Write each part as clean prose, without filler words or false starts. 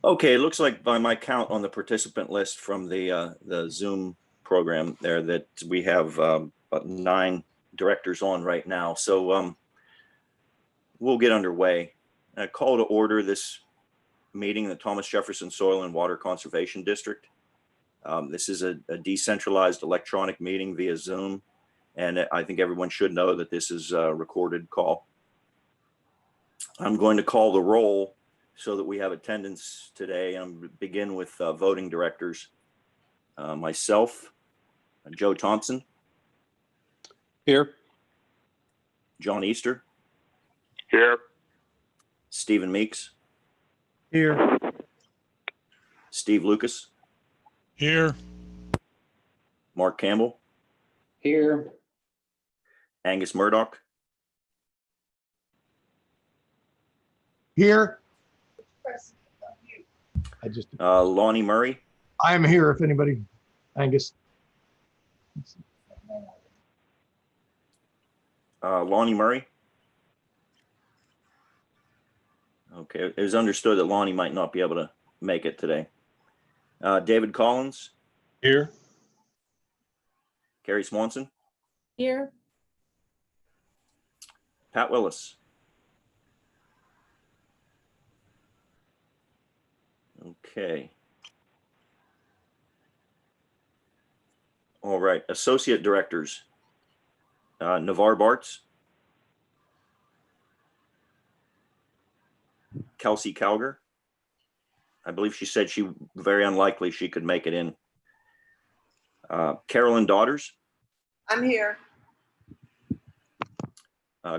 Okay, it looks like by my count on the participant list from the Zoom program there that we have about 9 directors on right now. So we'll get underway. I call to order this meeting, the Thomas Jefferson Soil and Water Conservation District. This is a decentralized electronic meeting via Zoom, and I think everyone should know that this is a recorded call. I'm going to call the roll so that we have attendance today. I'm going to begin with voting directors. Myself, Joe Thompson. Here. John Easter. Here. Stephen Meeks. Here. Steve Lucas. Here. Mark Campbell. Here. Angus Murdoch. Here. Lonnie Murray. I am here if anybody, Angus. Lonnie Murray. Okay, it was understood that Lonnie might not be able to make it today. David Collins. Here. Carrie Swanson. Here. Pat Willis. Okay. All right, associate directors. Navarre Bartz. Kelsey Calger. I believe she said she very unlikely she could make it in. Carolyn Daughters. I'm here.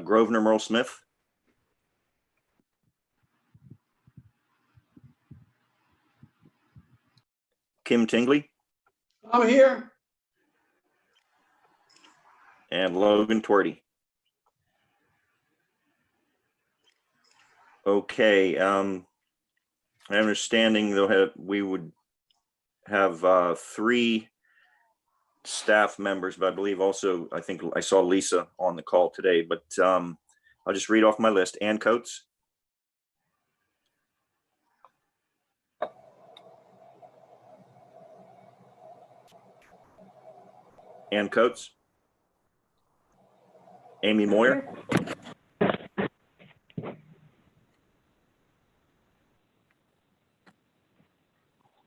Grosvenor Merle Smith. Kim Tingley. I'm here. And Logan Twerdy. Okay, my understanding though we would have 3 staff members, but I believe also, I think I saw Lisa on the call today, but I'll just read off my list. Ann Coates. Ann Coates. Amy Moyer.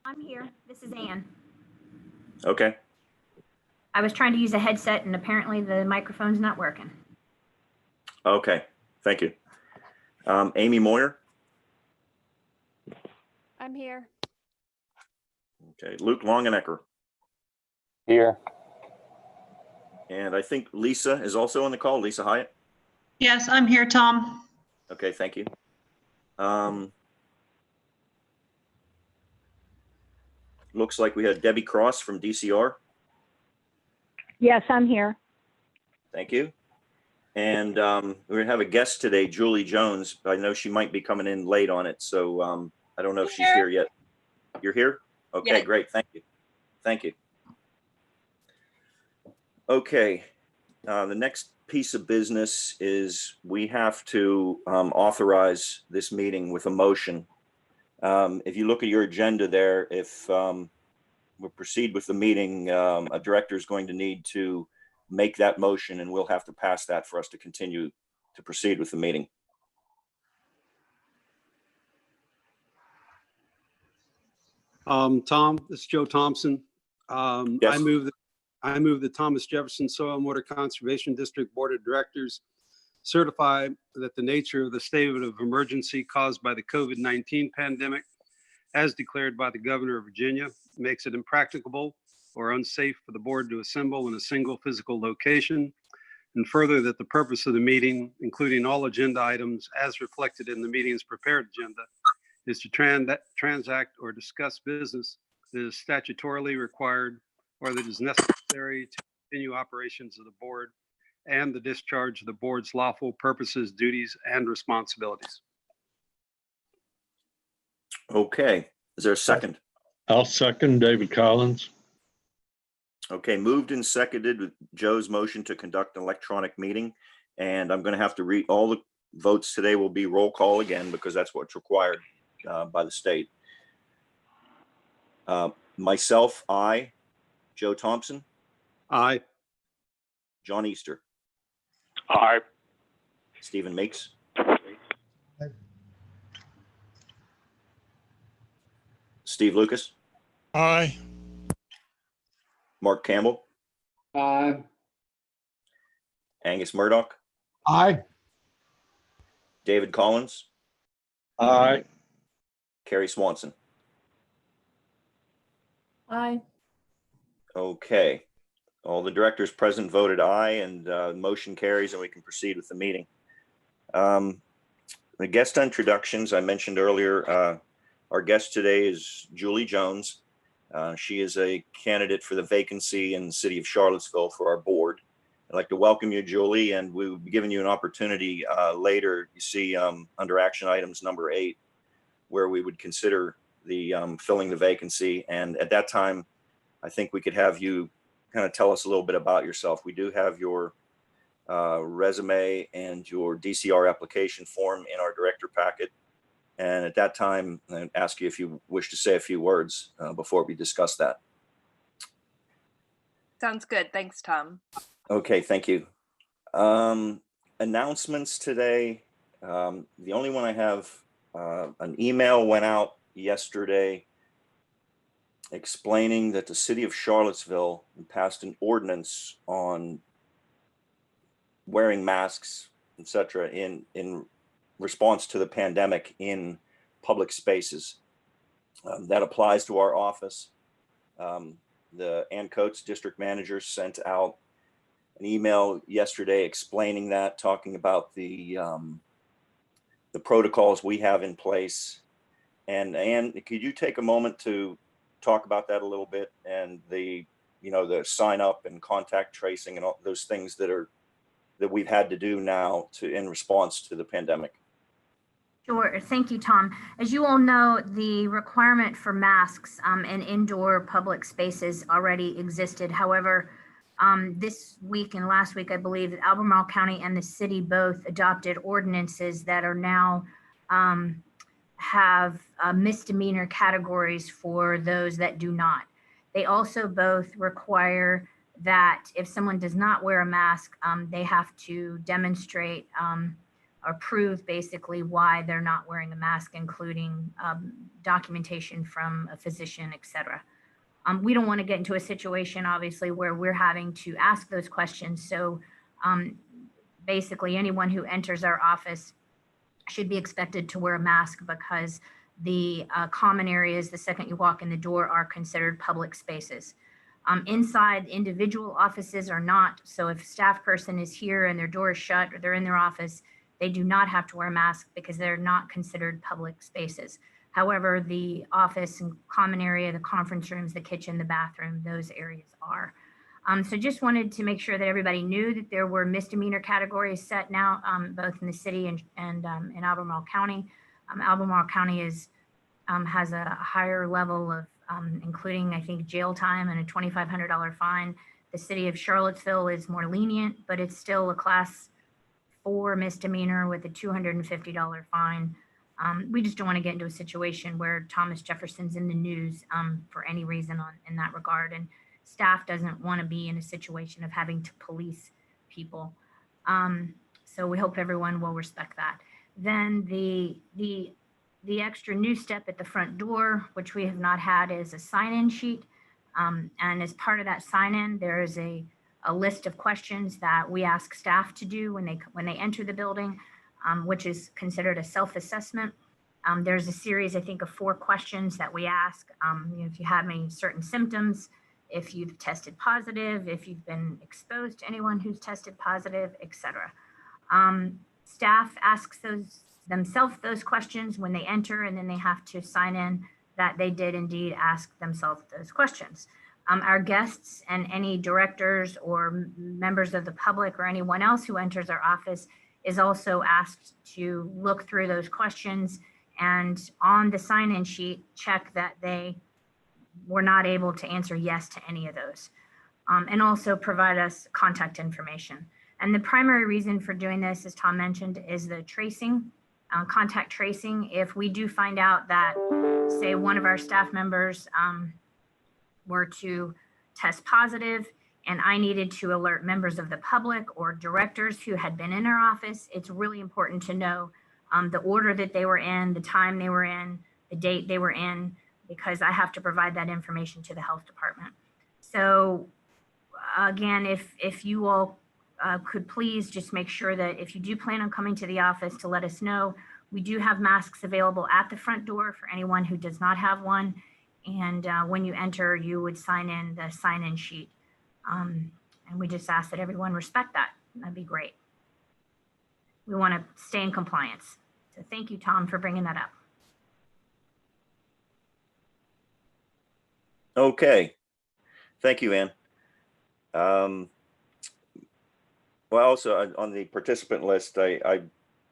I'm here. This is Ann. Okay. I was trying to use a headset and apparently the microphone's not working. Okay. Thank you. Amy Moyer. I'm here. Okay. Luke Longenecker. Here. And I think Lisa is also on the call. Lisa Hyatt. Yes, I'm here, Tom. Okay. Thank you. Looks like we had Debbie Cross from DCR. Yes, I'm here. Thank you. And we're going to have a guest today, Julie Jones. I know she might be coming in late on it, so I don't know if she's here yet. You're here? Okay, Yeah. great. Thank you. Thank you. Okay. The next piece of business is we have to authorize this meeting with a motion. If you look at your agenda there, if we'll proceed with the meeting, a director is going to need to make that motion, and we'll have to pass that for us to continue to proceed with the meeting. Tom, this is Joe Thompson. Yes. I move the Thomas Jefferson Soil and Water Conservation District Board of Directors certify that the nature of the state of emergency caused by the COVID-19 pandemic, as declared by the Governor of Virginia, makes it impracticable or unsafe for the board to assemble in a single physical location, and further that the purpose of the meeting, including all agenda items as reflected in the meeting's prepared agenda, is to transact or discuss business that is statutorily required or that is necessary to continue operations of the board and the discharge of the board's lawful purposes, duties, and responsibilities. Okay. Is there a second? I'll second David Collins. Okay, moved and seconded with Joe's motion to conduct an electronic meeting. And I'm going to have to read all the votes today will be roll call again because that's what's required by the state. Myself, I, Joe Thompson, Aye. John Easter, Aye. Stephen Meeks, Steve Lucas, Aye. Mark Campbell, Aye. Angus Murdoch, Aye. David Collins, Aye. Carrie Swanson. Aye. Okay. All the directors present voted aye, and motion carries, and we can proceed with the meeting. The guest introductions I mentioned earlier, our guest today is Julie Jones. She is a candidate for the vacancy in the city of Charlottesville for our board. I'd like to welcome you, Julie, and we will be giving you an opportunity later. You see under action items number 8, where we would consider the filling the vacancy. And at that time, I think we could have you kind of tell us a little bit about yourself. We do have your resume and your DCR application form in our director packet. And at that time, I'd ask you if you wish to say a few words before we discuss that. Sounds good. Thanks, Tom. Okay, thank you. Announcements today. The only one I have, an email went out yesterday explaining that the city of Charlottesville passed an ordinance on wearing masks, etc., in response to the pandemic in public spaces. That applies to our office. The Ann Coates district manager sent out an email yesterday explaining that, talking about the protocols we have in place. And Ann, could you take a moment to talk about that a little bit, and the sign up and contact tracing and all those things that we've had to do now in response to the pandemic? Sure. Thank you, Tom. As you all know, the requirement for masks in indoor public spaces already existed. However, this week and last week, I believe that Albemarle County and the city both adopted ordinances that are now have misdemeanor categories for those that do not. They also both require that if someone does not wear a mask, they have to demonstrate or prove basically why they're not wearing a mask, including documentation from a physician, etc. We don't want to get into a situation, obviously, where we're having to ask those questions. So basically, anyone who enters our office should be expected to wear a mask, because the common areas, the second you walk in the door, are considered public spaces. Inside individual offices are not. So if a staff person is here and their door is shut or they're in their office, they do not have to wear a mask because they're not considered public spaces. However, the office and common area, the conference rooms, the kitchen, the bathroom, those areas are. So just wanted to make sure that everybody knew that there were misdemeanor categories set now, both in the city and in Albemarle County. Albemarle County has a higher level of, including, I think, jail time and a $2,500 fine. The city of Charlottesville is more lenient, but it's still a class 4 misdemeanor with a $250 fine. We just don't want to get into a situation where Thomas Jefferson's in the news for any reason in that regard. And staff doesn't want to be in a situation of having to police people. So we hope everyone will respect that. Then the extra new step at the front door, which we have not had, is a sign-in sheet. And as part of that sign-in, there is a list of questions that we ask staff to do when they enter the building, which is considered a self-assessment. There's a series, I think, of 4 questions that we ask. If you have any certain symptoms, if you've tested positive, if you've been exposed to anyone who's tested positive, etc. Staff asks themselves those questions when they enter, and then they have to sign in that they did indeed ask themselves those questions. Our guests and any directors or members of the public or anyone else who enters our office is also asked to look through those questions, and on the sign-in sheet, check that they were not able to answer yes to any of those, and also provide us contact information. And the primary reason for doing this, as Tom mentioned, is the tracing. contact tracing. If we do find out that, say, one of our staff members were to test positive and I needed to alert members of the public or directors who had been in our office, it's really important to know the order that they were in, the time they were in, the date they were in, because I have to provide that information to the health department. So again, if you all could please just make sure that if you do plan on coming to the office, to let us know. We do have masks available at the front door for anyone who does not have one. And when you enter, you would sign in the sign-in sheet. And we just ask that everyone respect that. That'd be great. We want to stay in compliance. So thank you, Tom, for bringing that up. Okay. Thank you, Ann. Well, also on the participant list, I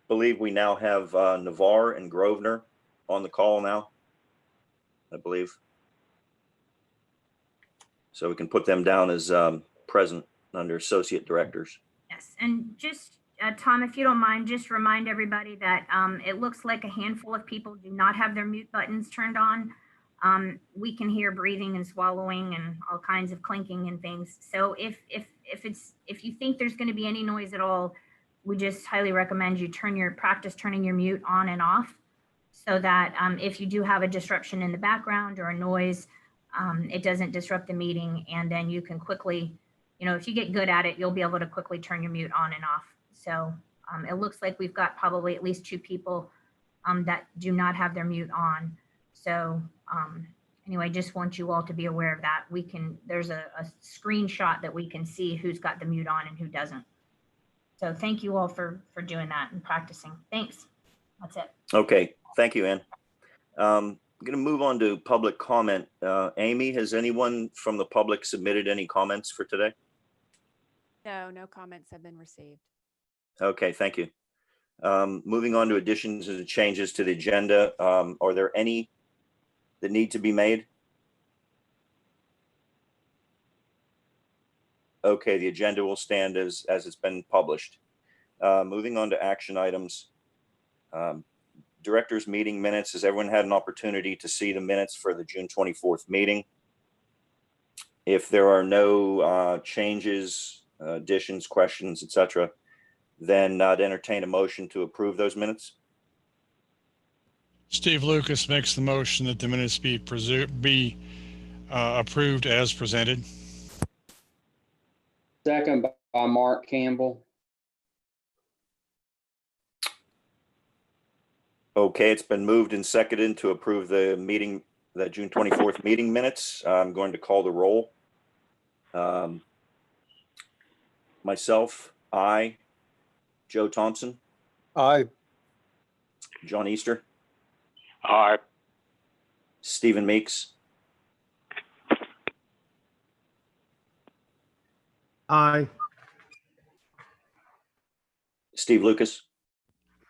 believe we now have Navarre and Grosvenor on the call now, I believe. So we can put them down as present under associate directors. Yes, and just Tom, if you don't mind, just remind everybody that it looks like a handful of people do not have their mute buttons turned on. We can hear breathing and swallowing and all kinds of clinking and things. So if you think there's going to be any noise at all, we just highly recommend you practice turning your mute on and off, so that if you do have a disruption in the background or a noise, it doesn't disrupt the meeting. And then you can quickly, if you get good at it, you'll be able to quickly turn your mute on and off. So it looks like we've got probably at least 2 people that do not have their mute on. So anyway, just want you all to be aware of that. There's a screenshot that we can see who's got the mute on and who doesn't. So thank you all for doing that and practicing. Thanks. That's it. Okay, thank you, Ann. I'm going to move on to public comment. Amy, has anyone from the public submitted any comments for today? No comments have been received. Okay, thank you. Moving on to additions and changes to the agenda. Are there any that need to be made? Okay, the agenda will stand as it's been published. Moving on to action items. Directors meeting minutes. Has everyone had an opportunity to see the minutes for the June 24th meeting? If there are no changes, additions, questions, etc., then I'd entertain a motion to approve those minutes. Steve Lucas makes the motion that the minutes be approved as presented. Second by Mark Campbell. Okay, it's been moved and seconded to approve the June 24th meeting minutes. I'm going to call the roll. Myself, aye. Joe Thompson, Aye. John Easter, Aye. Stephen Meeks, Aye. Steve Lucas,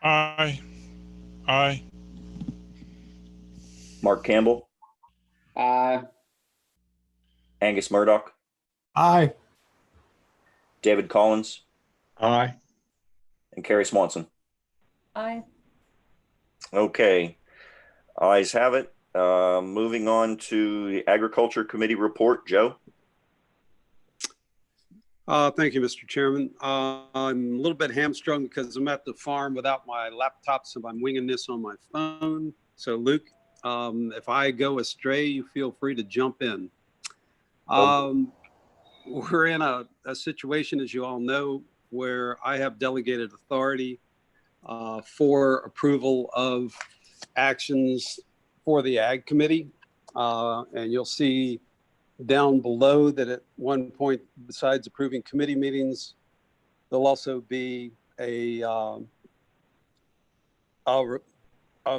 Aye. Aye. Mark Campbell, Aye. Angus Murdoch, Aye. David Collins, Aye. and Carrie Swanson. Aye. Okay, ayes have it. Moving on to the Agriculture Committee report. Joe? Thank you, Mr. Chairman. I'm a little bit hamstrung because I'm at the farm without my laptop, so I'm winging this on my phone. So Luke, if I go astray, you feel free to jump in. We're in a situation, as you all know, where I have delegated authority for approval of actions for the Ag Committee. And you'll see down below that at one point, besides approving committee meetings, there'll also be a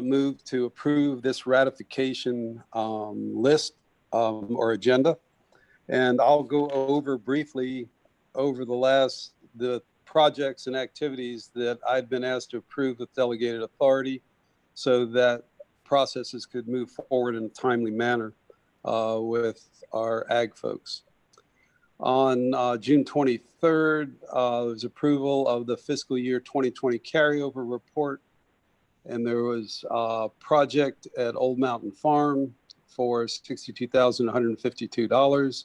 move to approve this ratification list or agenda. And I'll go over briefly over the projects and activities that I've been asked to approve with delegated authority so that processes could move forward in a timely manner with our ag folks. On June 23rd, there was approval of the fiscal year 2020 carryover report. And there was a project at Old Mountain Farm for $62,152.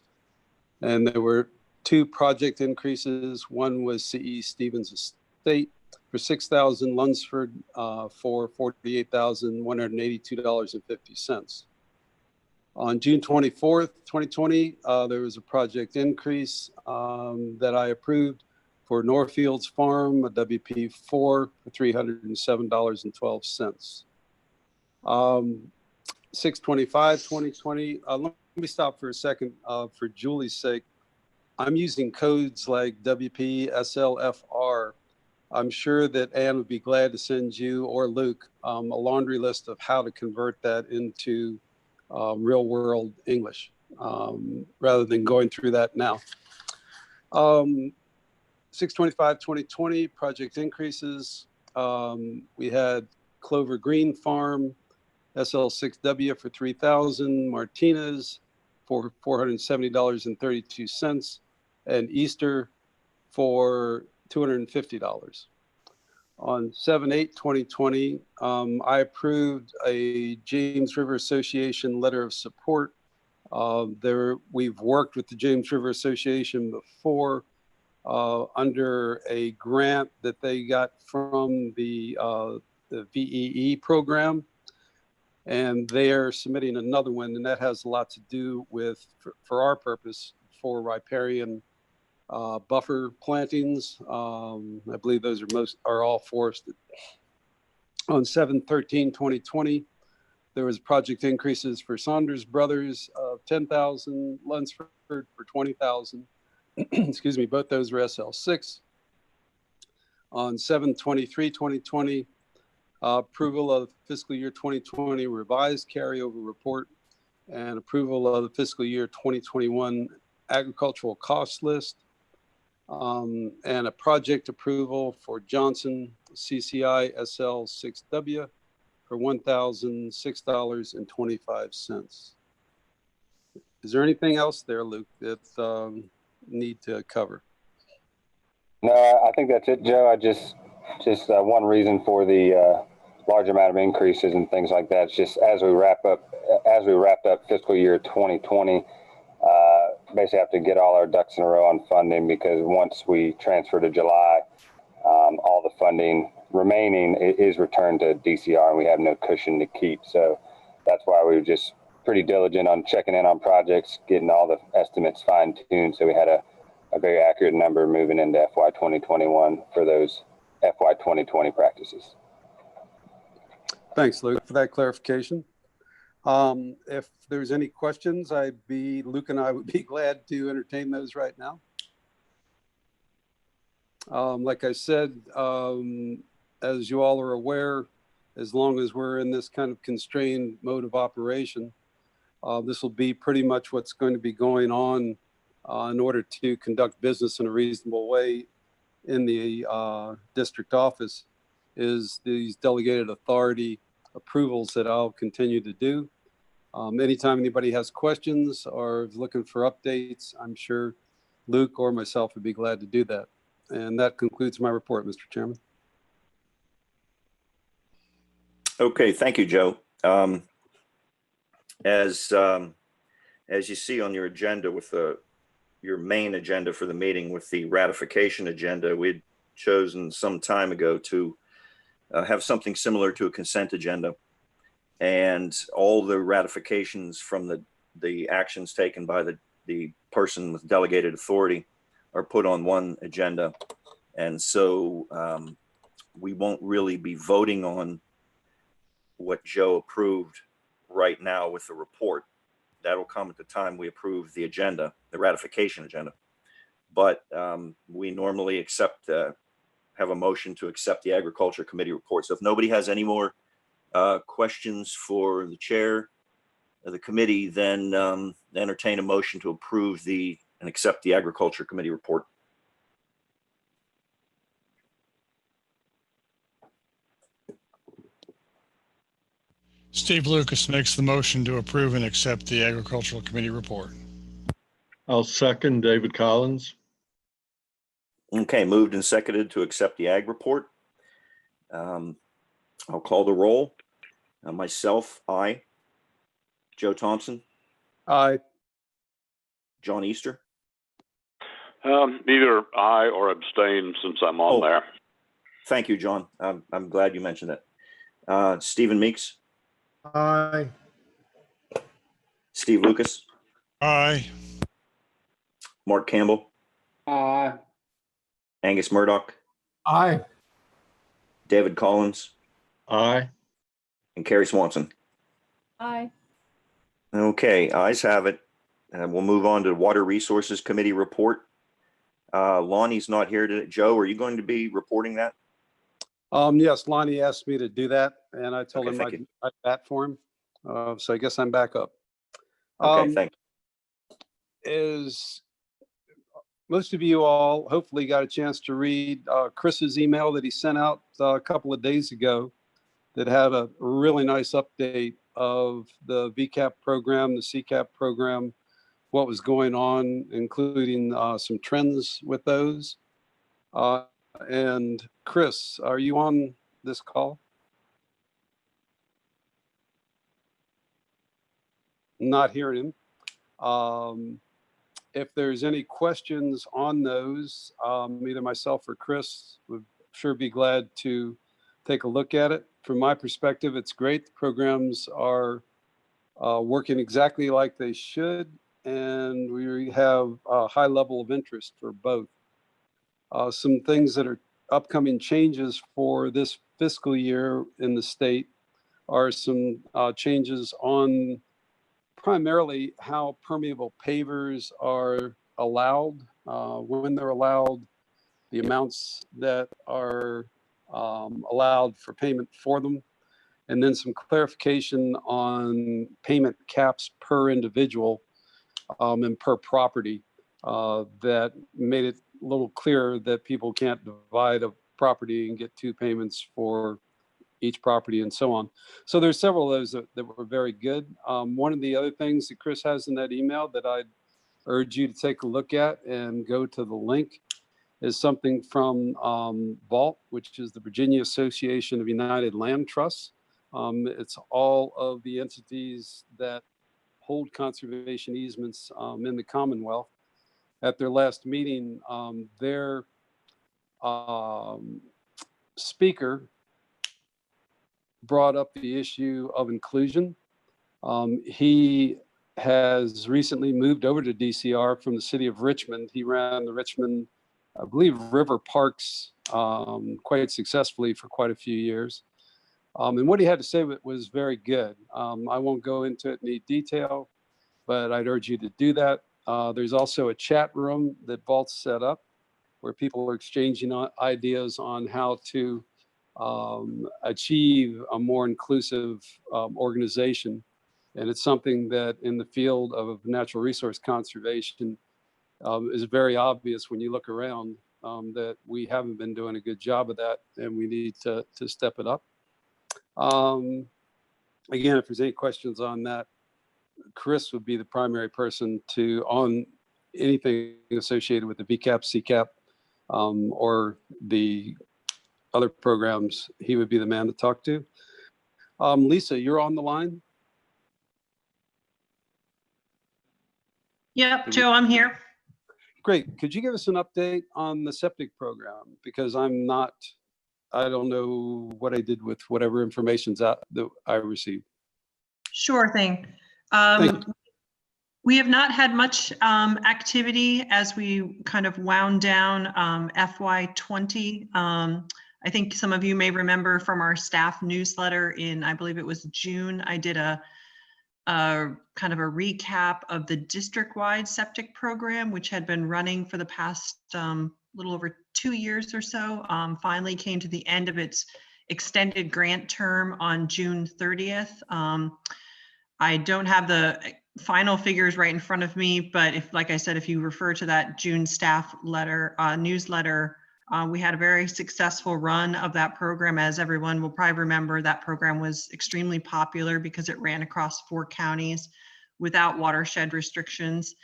And there were 2 project increases. One was CE Stevens Estate for $6,000, Lunsford for $48,182.50. On June 24th, 2020, there was a project increase that I approved for Northfields Farm, a WP4 for $307.12. 6/25/2020. Let me stop for a second for Julie's sake. I'm using codes like WP, SLFR. I'm sure that Ann would be glad to send you or Luke a laundry list of how to convert that into real world English rather than going through that now. 6/25/2020 project increases. We had Clover Green Farm, SL6W for $3,000, Martinez for $470.32, and Easter for $250. On 7/8/2020, I approved a James River Association letter of support. We've worked with the James River Association before under a grant that they got from the VEE program. And they are submitting another one, and that has a lot to do with, for our purpose, for riparian buffer plantings. I believe those are all forested. On 7/13/2020, there was project increases for Saunders Brothers of $10,000, Lunsford for $20,000. Excuse me, both those were SL6. On 7/23/2020, approval of fiscal year 2020 revised carryover report and approval of the fiscal year 2021 agricultural cost list, and a project approval for Johnson CCI SL6W for $1,006.25. Is there anything else there, Luke, that need to cover? No, I think that's it, Joe. I just one reason for the large amount of increases and things like that. It's just as we wrapped up fiscal year 2020, basically have to get all our ducks in a row on funding, because once we transfer to July, all the funding remaining is returned to DCR, and we have no cushion to keep. So that's why we were just pretty diligent on checking in on projects, getting all the estimates fine tuned, so we had a very accurate number moving into FY 2021 for those FY 2020 practices. Thanks, Luke, for that clarification. If there's any questions, Luke and I would be glad to entertain those right now. Like I said, as you all are aware, as long as we're in this kind of constrained mode of operation, this will be pretty much what's going to be going on in order to conduct business in a reasonable way in the district office, is these delegated authority approvals that I'll continue to do. Anytime anybody has questions or is looking for updates, I'm sure Luke or myself would be glad to do that. And that concludes my report, Mr. Chairman. Okay, thank you, Joe. As you see on your agenda with your main agenda for the meeting with the ratification agenda, we'd chosen some time ago to have something similar to a consent agenda, and all the ratifications from the actions taken by the person with delegated authority are put on one agenda. And so we won't really be voting on what Joe approved right now with the report. That'll come at the time we approve the agenda, the ratification agenda. But we normally have a motion to accept the Agriculture Committee report. So if nobody has any more questions for the chair of the committee, then entertain a motion to approve and accept the Agriculture Committee report. Steve Lucas makes the motion to approve and accept the Agricultural Committee report. I'll second David Collins. Okay, moved and seconded to accept the ag report. I'll call the roll. Myself, aye. Joe Thompson, Aye. John Easter. Either aye or abstain since I'm on Oh. there. Thank you, John. I'm glad you mentioned it. Stephen Meeks, Aye. Steve Lucas, Aye. Mark Campbell, Aye. Angus Murdoch, Aye. David Collins, Aye. and Carrie Swanson. Aye. Okay, ayes have it. We'll move on to the Water Resources Committee report. Lonnie's not here today. Joe, are you going to be reporting that? Yes, Lonnie asked me to do that, and I told Okay, him thank you. I'd that for him. So I guess I'm back up. Okay, thank As most of you all hopefully got a chance to read Chris's email that he sent out a couple of days ago that had a really nice update of the VCAP program, the CCAP program, what was going on, including some trends with those. And Chris, are you on this call? Not hearing him. If there's any questions on those, either myself or Chris would sure be glad to take a look at it. From my perspective, it's great. The programs are working exactly like they should, and we have a high level of interest for both. Some things that are upcoming changes for this fiscal year in the state are some changes on primarily how permeable pavers are allowed, when they're allowed, the amounts that are allowed for payment for them, and then some clarification on payment caps per individual and per property that made it a little clearer that people can't divide a property and get two payments for each property and so on. So there's several of those that were very good. One of the other things that Chris has in that email that I'd urge you to take a look at and go to the link is something from VAULT, which is the Virginia Association of United Land Trusts. It's all of the entities that hold conservation easements in the Commonwealth. At their last meeting, their speaker brought up the issue of inclusion. He has recently moved over to DCR from the city of Richmond. He ran the Richmond, I believe, River Parks quite successfully for quite a few years. And what he had to say was very good. I won't go into it in any detail, but I'd urge you to do that. There's also a chat room that Vault's set up where people are exchanging ideas on how to achieve a more inclusive organization. And it's something that in the field of natural resource conservation is very obvious when you look around that we haven't been doing a good job of that, and we need to step it up. Again, if there's any questions on that, Chris would be the primary person on anything associated with the VCAP, CCAP, or the other programs. He would be the man to talk to. Lisa, you're on the line. Yep, Joe, I'm here. Great. Could you give us an update on the septic program? Because I don't know what I did with whatever information's out that I received. Sure thing. Thank you. We have not had much activity as we kind of wound down FY20. I think some of you may remember from our staff newsletter in, I believe it was June, I did a kind of a recap of the district-wide septic program, which had been running for the past little over 2 years or so. Finally came to the end of its extended grant term on June 30th. I don't have the final figures right in front of me, but like I said, if you refer to that June staff newsletter, we had a very successful run of that program. As everyone will probably remember, that program was extremely popular because it ran across 4 counties without watershed restrictions.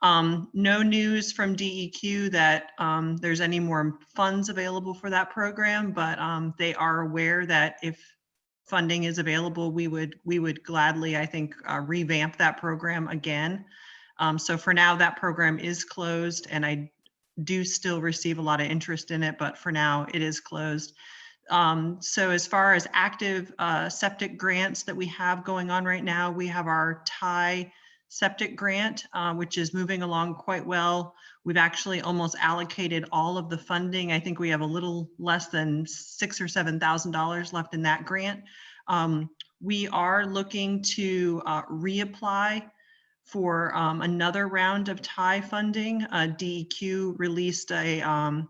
No news from DEQ that there's any more funds available for that program, but they are aware that if funding is available, we would gladly, I think, revamp that program again. So for now, that program is closed, and I do still receive a lot of interest in it, but for now it is closed. So as far as active septic grants that we have going on right now, we have our TIE septic grant, which is moving along quite well. We've actually almost allocated all of the funding. I think we have a little less than $6,000 or $7,000 left in that grant. We are looking to reapply for another round of TIE funding. DEQ released a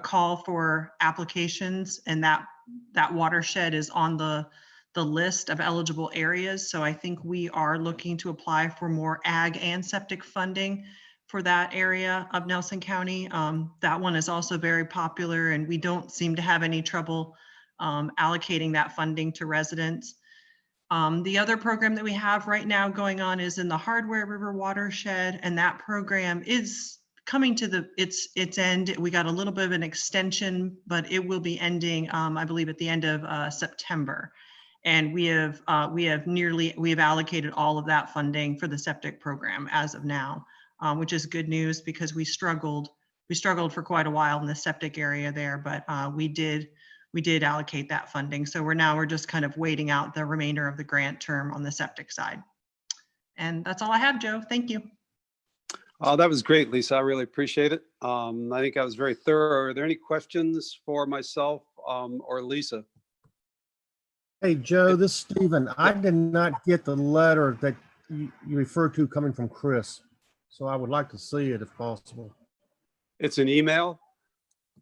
call for applications, and that watershed is on the list of eligible areas. So I think we are looking to apply for more ag and septic funding for that area of Nelson County. That one is also very popular, and we don't seem to have any trouble allocating that funding to residents. The other program that we have right now going on is in the Hardware River watershed, and that program is coming to its end. We got a little bit of an extension, but it will be ending, I believe, at the end of September. And we have allocated all of that funding for the septic program as of now, which is good news because we struggled for quite a while in the septic area there, but we did allocate that funding. So we're just kind of waiting out the remainder of the grant term on the septic side. And that's all I have, Joe. Thank you. That was great, Lisa. I really appreciate it. I think I was very thorough. Are there any questions for myself or Lisa? Hey, Joe, this is Stephen. I did not get the letter that you referred to coming from Chris, so I would like to see it if possible. It's an email.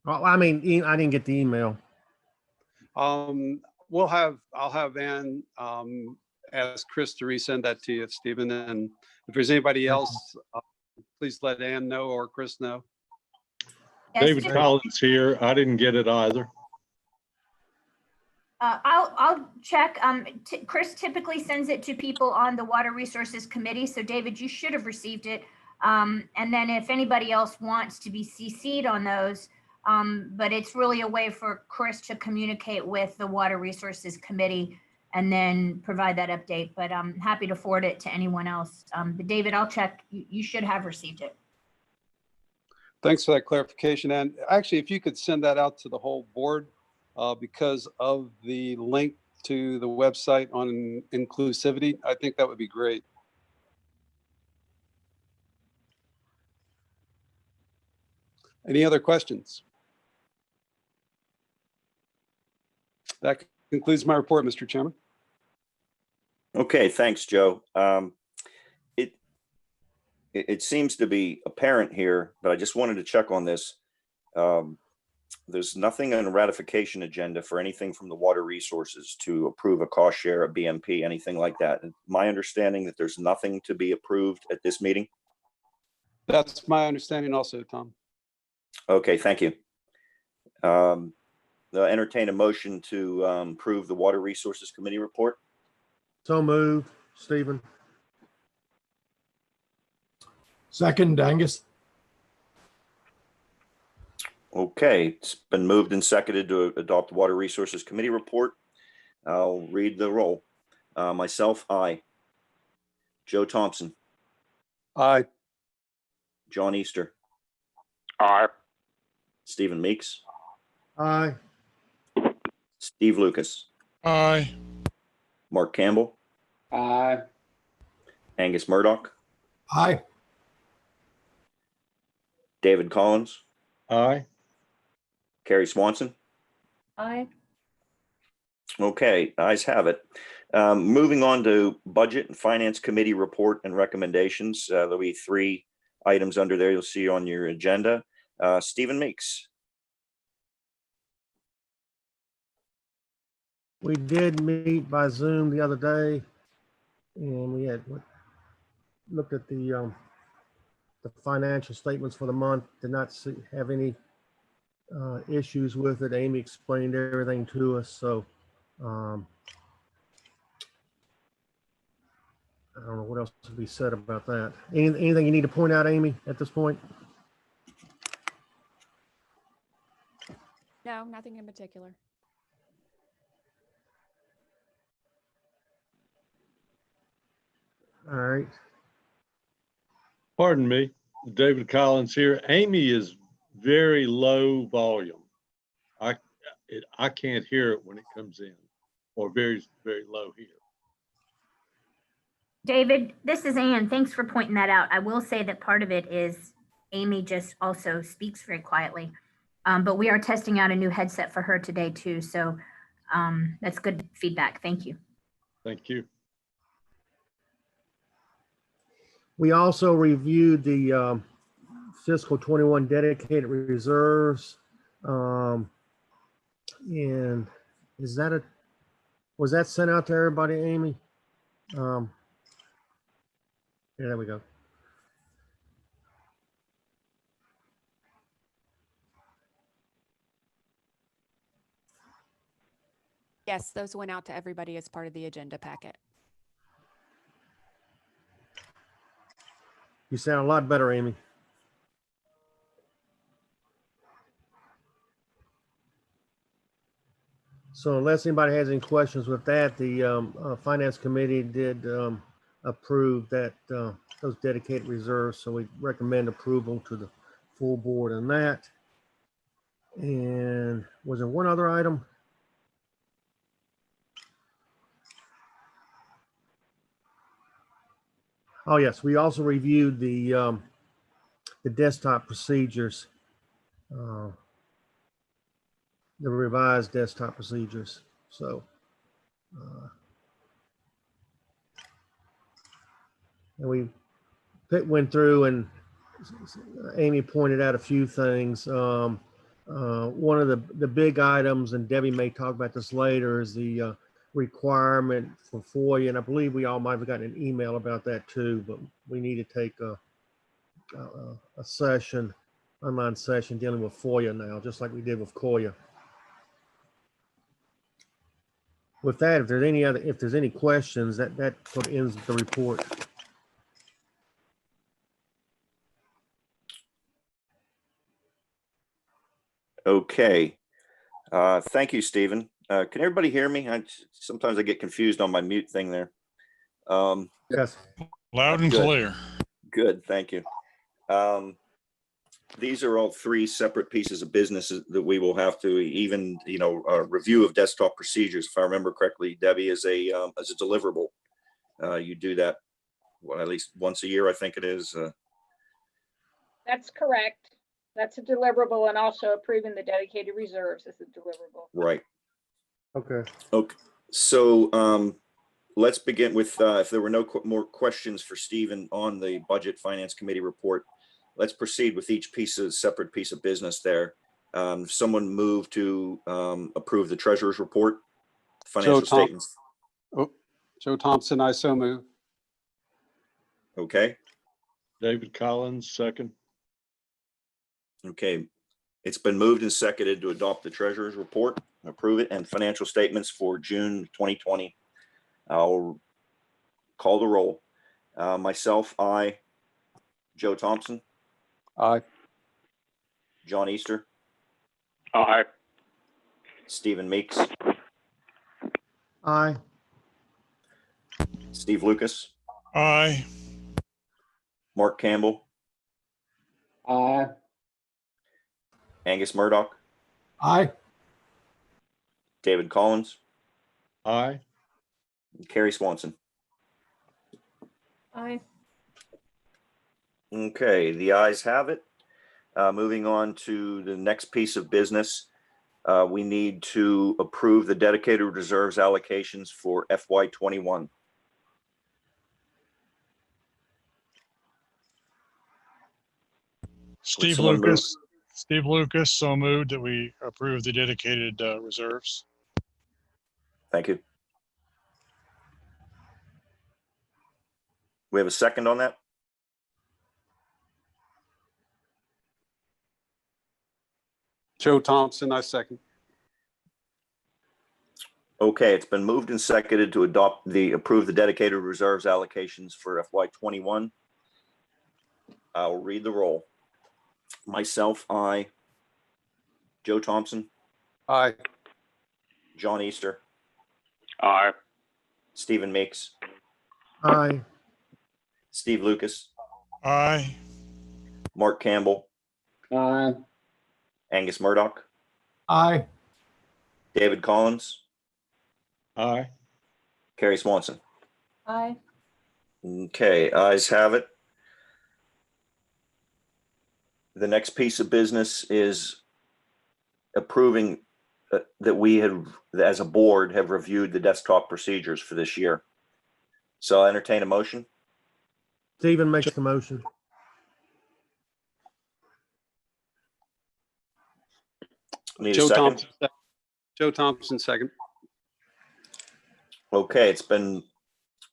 I mean, I didn't get the email. I'll have Ann ask Chris to resend that to you, Stephen. And if there's anybody else, please let Ann know or Chris know. Yes, David Joe. Collins here. I didn't get it either. I'll check. Chris typically sends it to people on the Water Resources Committee. So David, you should have received it. And then if anybody else wants to be CC'd on those, but it's really a way for Chris to communicate with the Water Resources Committee and then provide that update. But I'm happy to forward it to anyone else. But David, I'll check. You should have received it. Thanks for that clarification. And actually, if you could send that out to the whole board, because of the link to the website on inclusivity, I think that would be great. Any other questions? That concludes my report, Mr. Chairman. Okay, thanks, Joe. It seems to be apparent here, but I just wanted to check on this. There's nothing on the ratification agenda for anything from the Water Resources to approve a cost share, a BMP, anything like that. And my understanding that there's nothing to be approved at this meeting. That's my understanding also, Tom. Okay, thank you. I'll entertain a motion to approve the Water Resources Committee report. So moved, Stephen. Second, Angus. Okay, it's been moved and seconded to adopt the Water Resources Committee report. I'll read the roll. Myself, aye. Joe Thompson. Aye. John Easter. Aye. Stephen Meeks. Aye. Steve Lucas. Aye. Mark Campbell. Aye. Angus Murdoch. Aye. David Collins. Aye. Carrie Swanson. Aye. Okay, ayes have it. Moving on to Budget and Finance Committee report and recommendations. There'll be 3 items under there you'll see on your agenda. Stephen Meeks. We did meet by Zoom the other day, and we had looked at the financial statements for the month. Did not have any issues with it. Amy explained everything to us, so I don't know what else to be said about that. Anything you need to point out, Amy, at this point? No, nothing in particular. All right. Pardon me, David Collins here. Amy is very low volume. I can't hear it when it comes in, or very, very low here. David, this is Ann. Thanks for pointing that out. I will say that part of it is Amy just also speaks very quietly. But we are testing out a new headset for her today too. So that's good feedback. Thank you. Thank you. We also reviewed the fiscal 21 dedicated reserves. And was that sent out to everybody, Amy? Yeah, there we go. Yes, those went out to everybody as part of the agenda packet. You sound a lot better, Amy. So unless anybody has any questions with that, the Finance Committee did approve that those dedicated reserves. So we recommend approval to the full board on that. And was there one other item? Oh, yes, we also reviewed the desktop procedures, the revised desktop procedures. So, and we went through and Amy pointed out a few things. One of the big items, and Debbie may talk about this later, is the requirement for FOIA. And I believe we all might have gotten an email about that too, but we need to take a session, online session dealing with FOIA now, just like we did with COIA. With that, if there's any questions, that sort of ends the report. Okay. Thank you, Stephen. Can everybody hear me? Sometimes I get confused on my mute thing there. Yes. Loud and Good. clear. Good, thank you. These are all three separate pieces of business that we will have to even, a review of desktop procedures. If I remember correctly, Debbie, is a deliverable. You do that, at least once a year, I think it is. That's correct. That's a deliverable, and also approving the dedicated reserves is a deliverable. Right. Okay. Okay. So let's begin with, if there were no more questions for Stephen on the Budget Finance Committee report, let's proceed with each separate piece of business there. Someone move to approve the treasurer's report, financial statements. Joe Thompson, I so move. Okay. David Collins, second. Okay. It's been moved and seconded to adopt the treasurer's report, approve it, and financial statements for June 2020. I'll call the roll. Myself, I. Joe Thompson. Aye. John Easter. Aye. Stephen Meeks. Aye. Steve Lucas. Aye. Mark Campbell. Aye. Angus Murdoch. Aye. David Collins. Aye. And Carrie Swanson. Aye. Okay, the ayes have it. Moving on to the next piece of business, we need to approve the dedicated reserves allocations for FY21. Steve Lucas, so moved that we approve the dedicated reserves. Thank you. We have a second on that? Joe Thompson, I second. Okay, it's been moved and seconded to approve the dedicated reserves allocations for FY21. I'll read the roll. Myself, I. Joe Thompson. Aye. John Easter. Aye. Stephen Meeks. Aye. Steve Lucas, Aye. Mark Campbell, Aye. Angus Murdoch, Aye. David Collins, Aye. Carrie Swanson. Aye. Okay, ayes have it. The next piece of business is approving that we have, as a board, have reviewed the desktop procedures for this year. So I entertain a motion. Stephen makes the motion. Need a Joe second? Thompson. Joe Thompson, second. Okay, it's been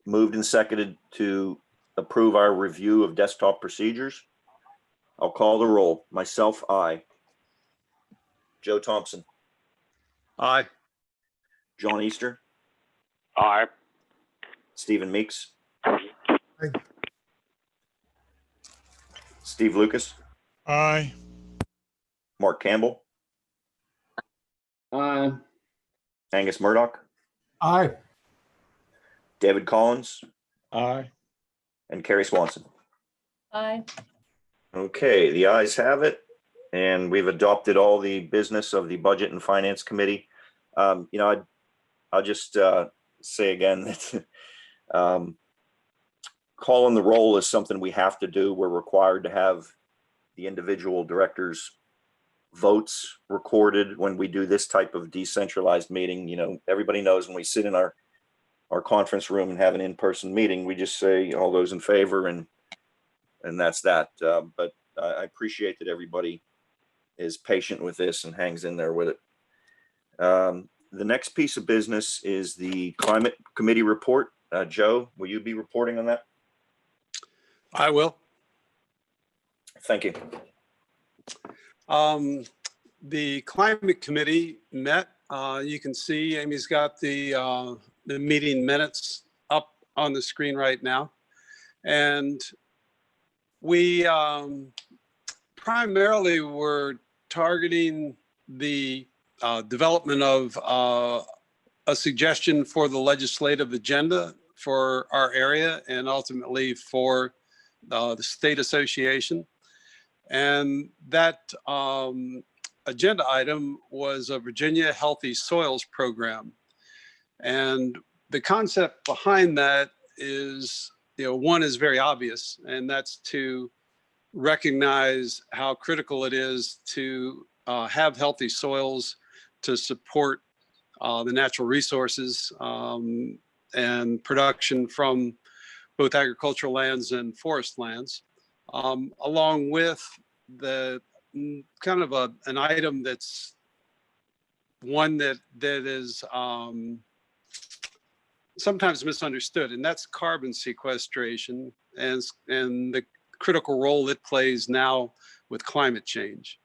moved and seconded to approve our review of desktop procedures. I'll call the roll. Myself, aye. Joe Thompson, Aye. John Easter, Aye. Stephen Meeks, Steve Lucas, Aye. Mark Campbell, Aye. Angus Murdoch, Aye. David Collins, Aye. and Carrie Swanson. Aye. Okay, the ayes have it, and we've adopted all the business of the Budget and Finance Committee. I'll just say again that calling the roll is something we have to do. We're required to have the individual directors' votes recorded when we do this type of decentralized meeting. You know, everybody knows when we sit in our conference room and have an in-person meeting, we just say all those in favor and that's that. But I appreciate that everybody is patient with this and hangs in there with it. The next piece of business is the Climate Committee report. Joe, will you be reporting on that? I will. Thank you. The Climate Committee met. You can see Amy's got the meeting minutes up on the screen right now. And we primarily were targeting the development of a suggestion for the legislative agenda for our area and ultimately for the state association. And that agenda item was a Virginia Healthy Soils Program. And the concept behind that is, one is very obvious, and that's to recognize how critical it is to have healthy soils to support the natural resources and production from both agricultural lands and forest lands, along with the kind of an item that's one that is sometimes misunderstood, and that's carbon sequestration and the critical role it plays now with climate change.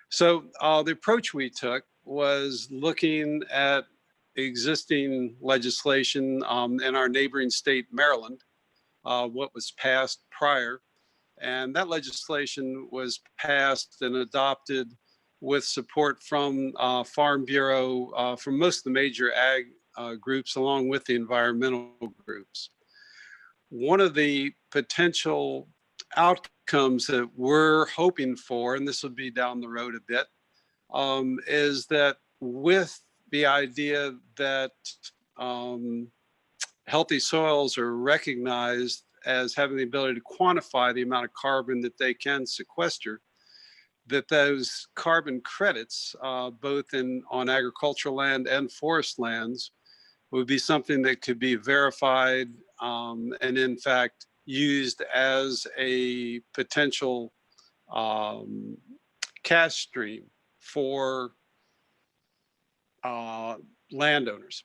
So the approach we took was looking at existing legislation in our neighboring state, Maryland, what was passed prior. And that legislation was passed and adopted with support from Farm Bureau, from most of the major ag groups, along with the environmental groups. One of the potential outcomes that we're hoping for, and this will be down the road a bit, is that with the idea that healthy soils are recognized as having the ability to quantify the amount of carbon that they can sequester, that those carbon credits, both on agricultural land and forest lands, would be something that could be verified and in fact used as a potential cash stream for landowners.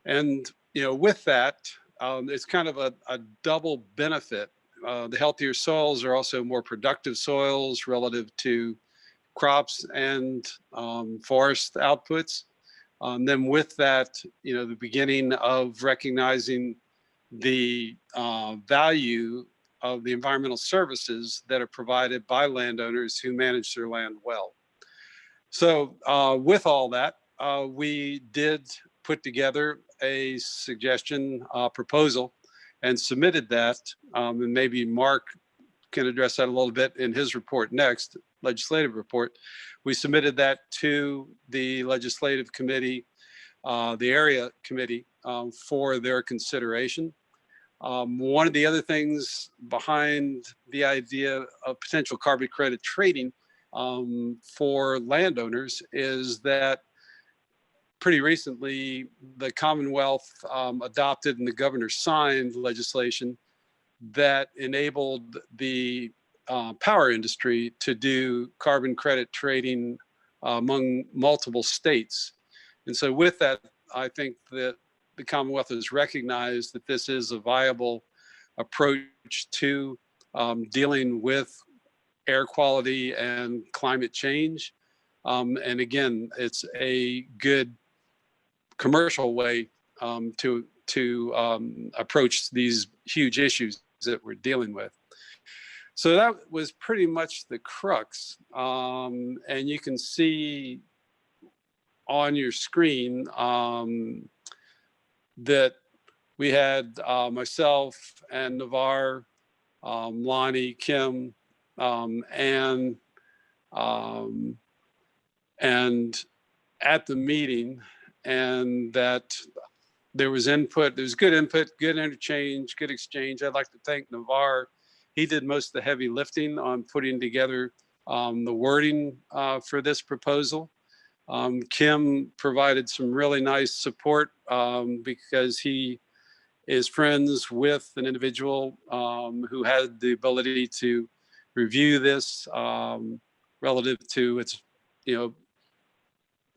And with that, it's kind of a double benefit. The healthier soils are also more productive soils relative to crops and forest outputs. Then with that, the beginning of recognizing the value of the environmental services that are provided by landowners who manage their land well. So with all that, we did put together a suggestion proposal and submitted that. And maybe Mark can address that a little bit in his report next, legislative report. We submitted that to the legislative committee, the area committee, for their consideration. One of the other things behind the idea of potential carbon credit trading for landowners is that pretty recently the Commonwealth adopted and the governor signed legislation that enabled the power industry to do carbon credit trading among multiple states. And so with that, I think that the Commonwealth has recognized that this is a viable approach to dealing with air quality and climate change. And again, it's a good commercial way to approach these huge issues that we're dealing with. So that was pretty much the crux. And you can see on your screen that we had myself and Navar, Lonnie, Kim, and at the meeting, and that there was input, there's good input, good interchange, good exchange. I'd like to thank Navar. He did most of the heavy lifting on putting together the wording for this proposal. Kim provided some really nice support because he is friends with an individual who had the ability to review this relative to its,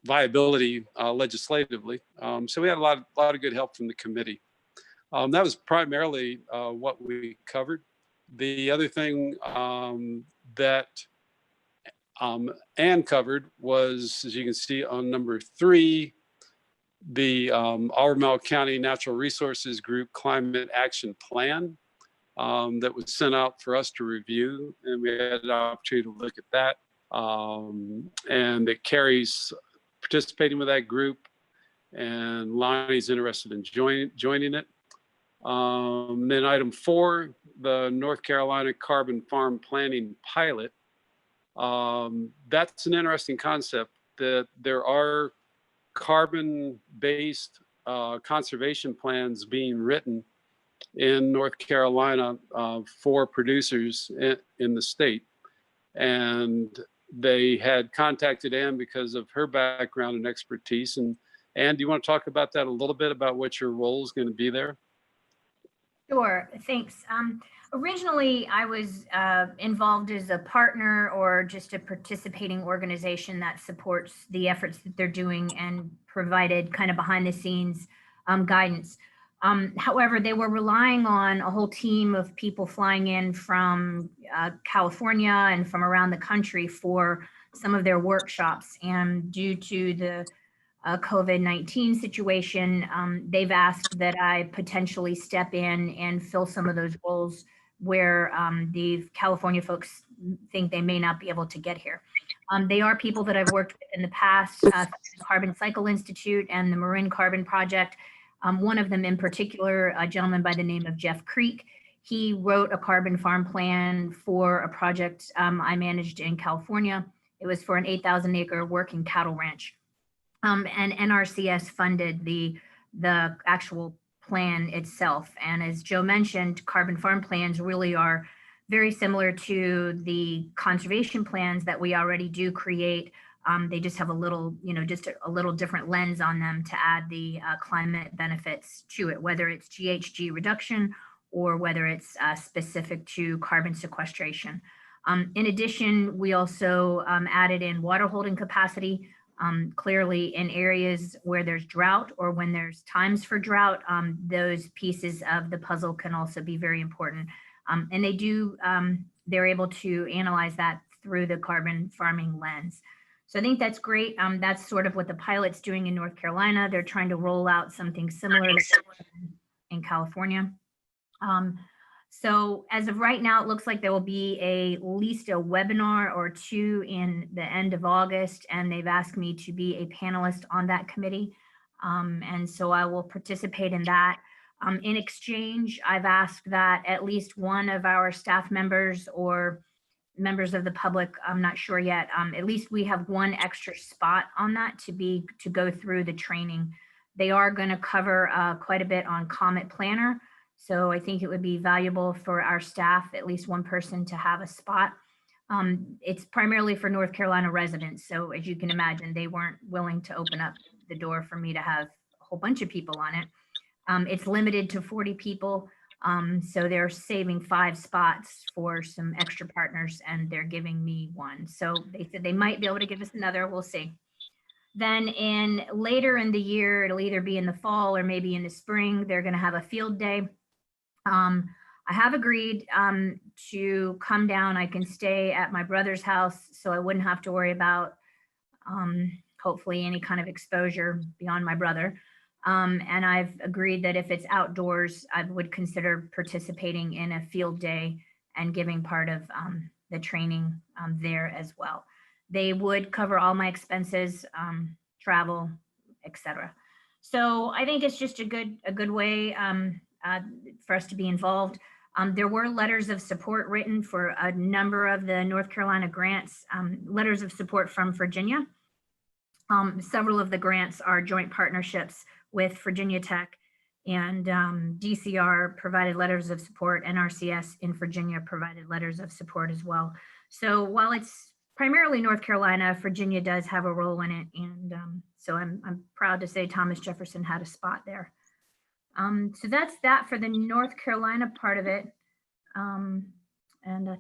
viability legislatively. So we had a lot of good help from the committee. That was primarily what we covered. The other thing that Ann covered was, as you can see on number 3, the Albemarle County Natural Resources Group Climate Action Plan that was sent out for us to review, and we had an opportunity to look at that. And it carries participating with that group, and Lonnie's interested in joining it. Then item 4, the North Carolina Carbon Farm Planning Pilot. That's an interesting concept, that there are carbon-based conservation plans being written in North Carolina for producers in the state. And they had contacted Ann because of her background and expertise. And Ann, do you want to talk about that a little bit, about what your role is going to be there? Sure, thanks. Originally, I was involved as a partner or just a participating organization that supports the efforts that they're doing and provided kind of behind the scenes guidance. However, they were relying on a whole team of people flying in from California and from around the country for some of their workshops. And due to the COVID-19 situation, they've asked that I potentially step in and fill some of those roles where the California folks think they may not be able to get here. They are people that I've worked with in the past, the Carbon Cycle Institute and the Marin Carbon Project. One of them in particular, a gentleman by the name of Jeff Creek. He wrote a carbon farm plan for a project I managed in California. It was for an 8,000 acre working cattle ranch. And NRCS funded the actual plan itself. And as Joe mentioned, carbon farm plans really are very similar to the conservation plans that we already do create. They just have a little, just a little different lens on them to add the climate benefits to it, whether it's GHG reduction or whether it's specific to carbon sequestration. In addition, we also added in water holding capacity. Clearly in areas where there's drought or when there's times for drought, those pieces of the puzzle can also be very important. And they're able to analyze that through the carbon farming lens. So I think that's great. That's sort of what the pilot's doing in North Carolina. They're trying to roll out something similar in California. So as of right now, it looks like there will be at least a webinar or 2 in the end of August, and they've asked me to be a panelist on that committee. And so I will participate in that. In exchange, I've asked that at least one of our staff members or members of the public, I'm not sure yet, at least we have one extra spot on that to go through the training. They are going to cover quite a bit on Comet Planner. So I think it would be valuable for our staff, at least one person to have a spot. It's primarily for North Carolina residents. So as you can imagine, they weren't willing to open up the door for me to have a whole bunch of people on it. It's limited to 40 people. So they're saving 5 spots for some extra partners and they're giving me one. So they said they might be able to give us another. We'll see. Then later in the year, it'll either be in the fall or maybe in the spring, they're going to have a field day. I have agreed to come down. I can stay at my brother's house, so I wouldn't have to worry about hopefully any kind of exposure beyond my brother. And I've agreed that if it's outdoors, I would consider participating in a field day and giving part of the training there as well. They would cover all my expenses, travel, etc. So I think it's just a good way for us to be involved. There were letters of support written for a number of the North Carolina grants, letters of support from Virginia. Several of the grants are joint partnerships with Virginia Tech, and DCR provided letters of support. NRCS in Virginia provided letters of support as well. So while it's primarily North Carolina, Virginia does have a role in it. And so I'm proud to say Thomas Jefferson had a spot there. So that's that for the North Carolina part of it.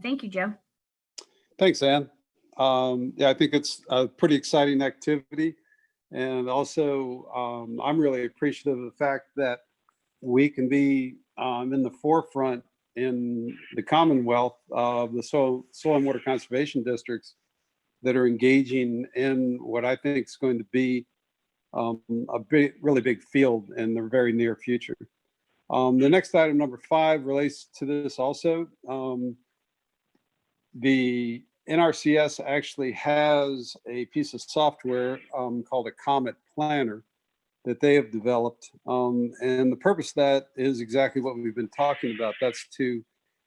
Thank you, Joe. Thanks, Ann. Yeah, I think it's a pretty exciting activity. And also, I'm really appreciative of the fact that we can be in the forefront in the Commonwealth of the soil and water conservation districts that are engaging in what I think is going to be a really big field in the very near future. The next item, number 5, relates to this also. The NRCS actually has a piece of software called a Comet Planner that they have developed. And the purpose of that is exactly what we've been talking about. That's to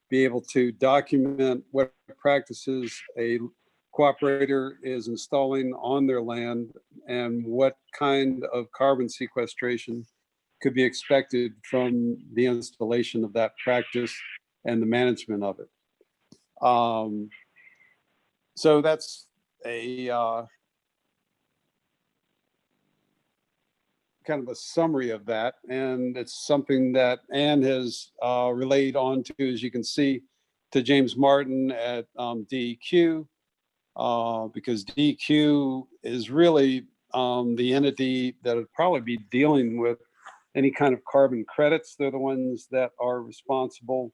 be able to document what practices a cooperator is installing on their land and what kind of carbon sequestration could be expected from the installation of that practice and the management of it. So that's a kind of a summary of that. And it's something that Ann has relayed on to, as you can see, to James Martin at DEQ, because DEQ is really the entity that would probably be dealing with any kind of carbon credits. They're the ones that are responsible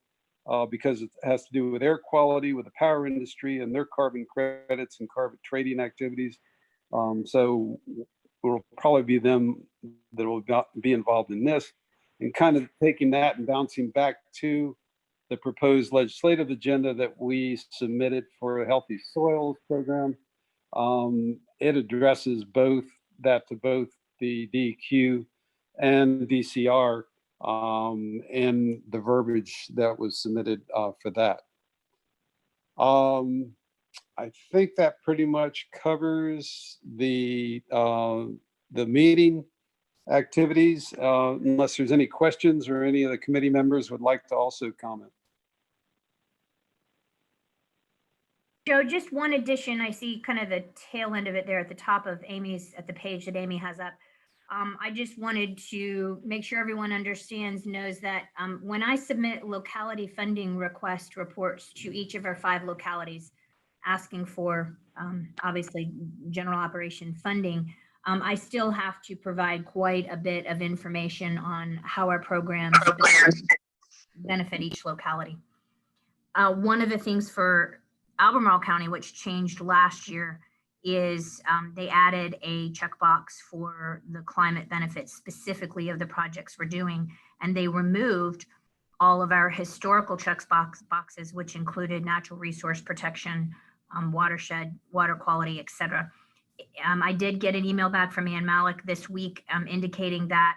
because it has to do with air quality, with the power industry and their carbon credits and carbon trading activities. So it will probably be them that will be involved in this, and kind of taking that and bouncing back to the proposed legislative agenda that we submitted for a Healthy Soils program. It addresses both the DEQ and DCR in the verbiage that was submitted for that. I think that pretty much covers the meeting activities, unless there's any questions or any of the committee members would like to also comment. Joe, just one addition. I see kind of the tail end of it there at the top of at the page that Amy has up. I just wanted to make sure everyone knows that when I submit locality funding request reports to each of our 5 localities, asking for obviously general operation funding, I still have to provide quite a bit of information on how our programs benefit each locality. One of the things for Albemarle County, which changed last year, is they added a checkbox for the climate benefits specifically of the projects we're doing, and they removed all of our historical boxes, which included natural resource protection, watershed, water quality, etc. I did get an email back from Ann Malik this week indicating that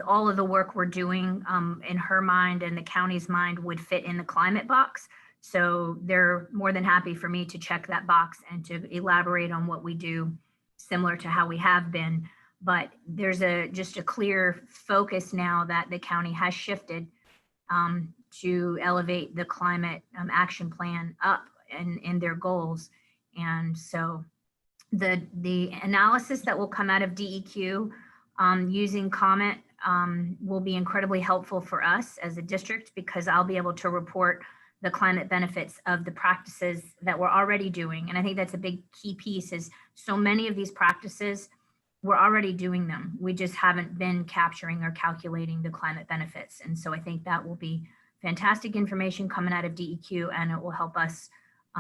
all of the work we're doing in her mind and the county's mind would fit in the climate box. So they're more than happy for me to check that box and to elaborate on what we do similar to how we have been. But there's just a clear focus now that the county has shifted to elevate the climate action plan up in their goals. And so the analysis that will come out of DEQ using COMET will be incredibly helpful for us as a district, because I'll be able to report the climate benefits of the practices that we're already doing. And I think that's a big key piece, is so many of these practices, we're already doing them. We just haven't been capturing or calculating the climate benefits. And so I think that will be fantastic information coming out of DEQ, and it will help us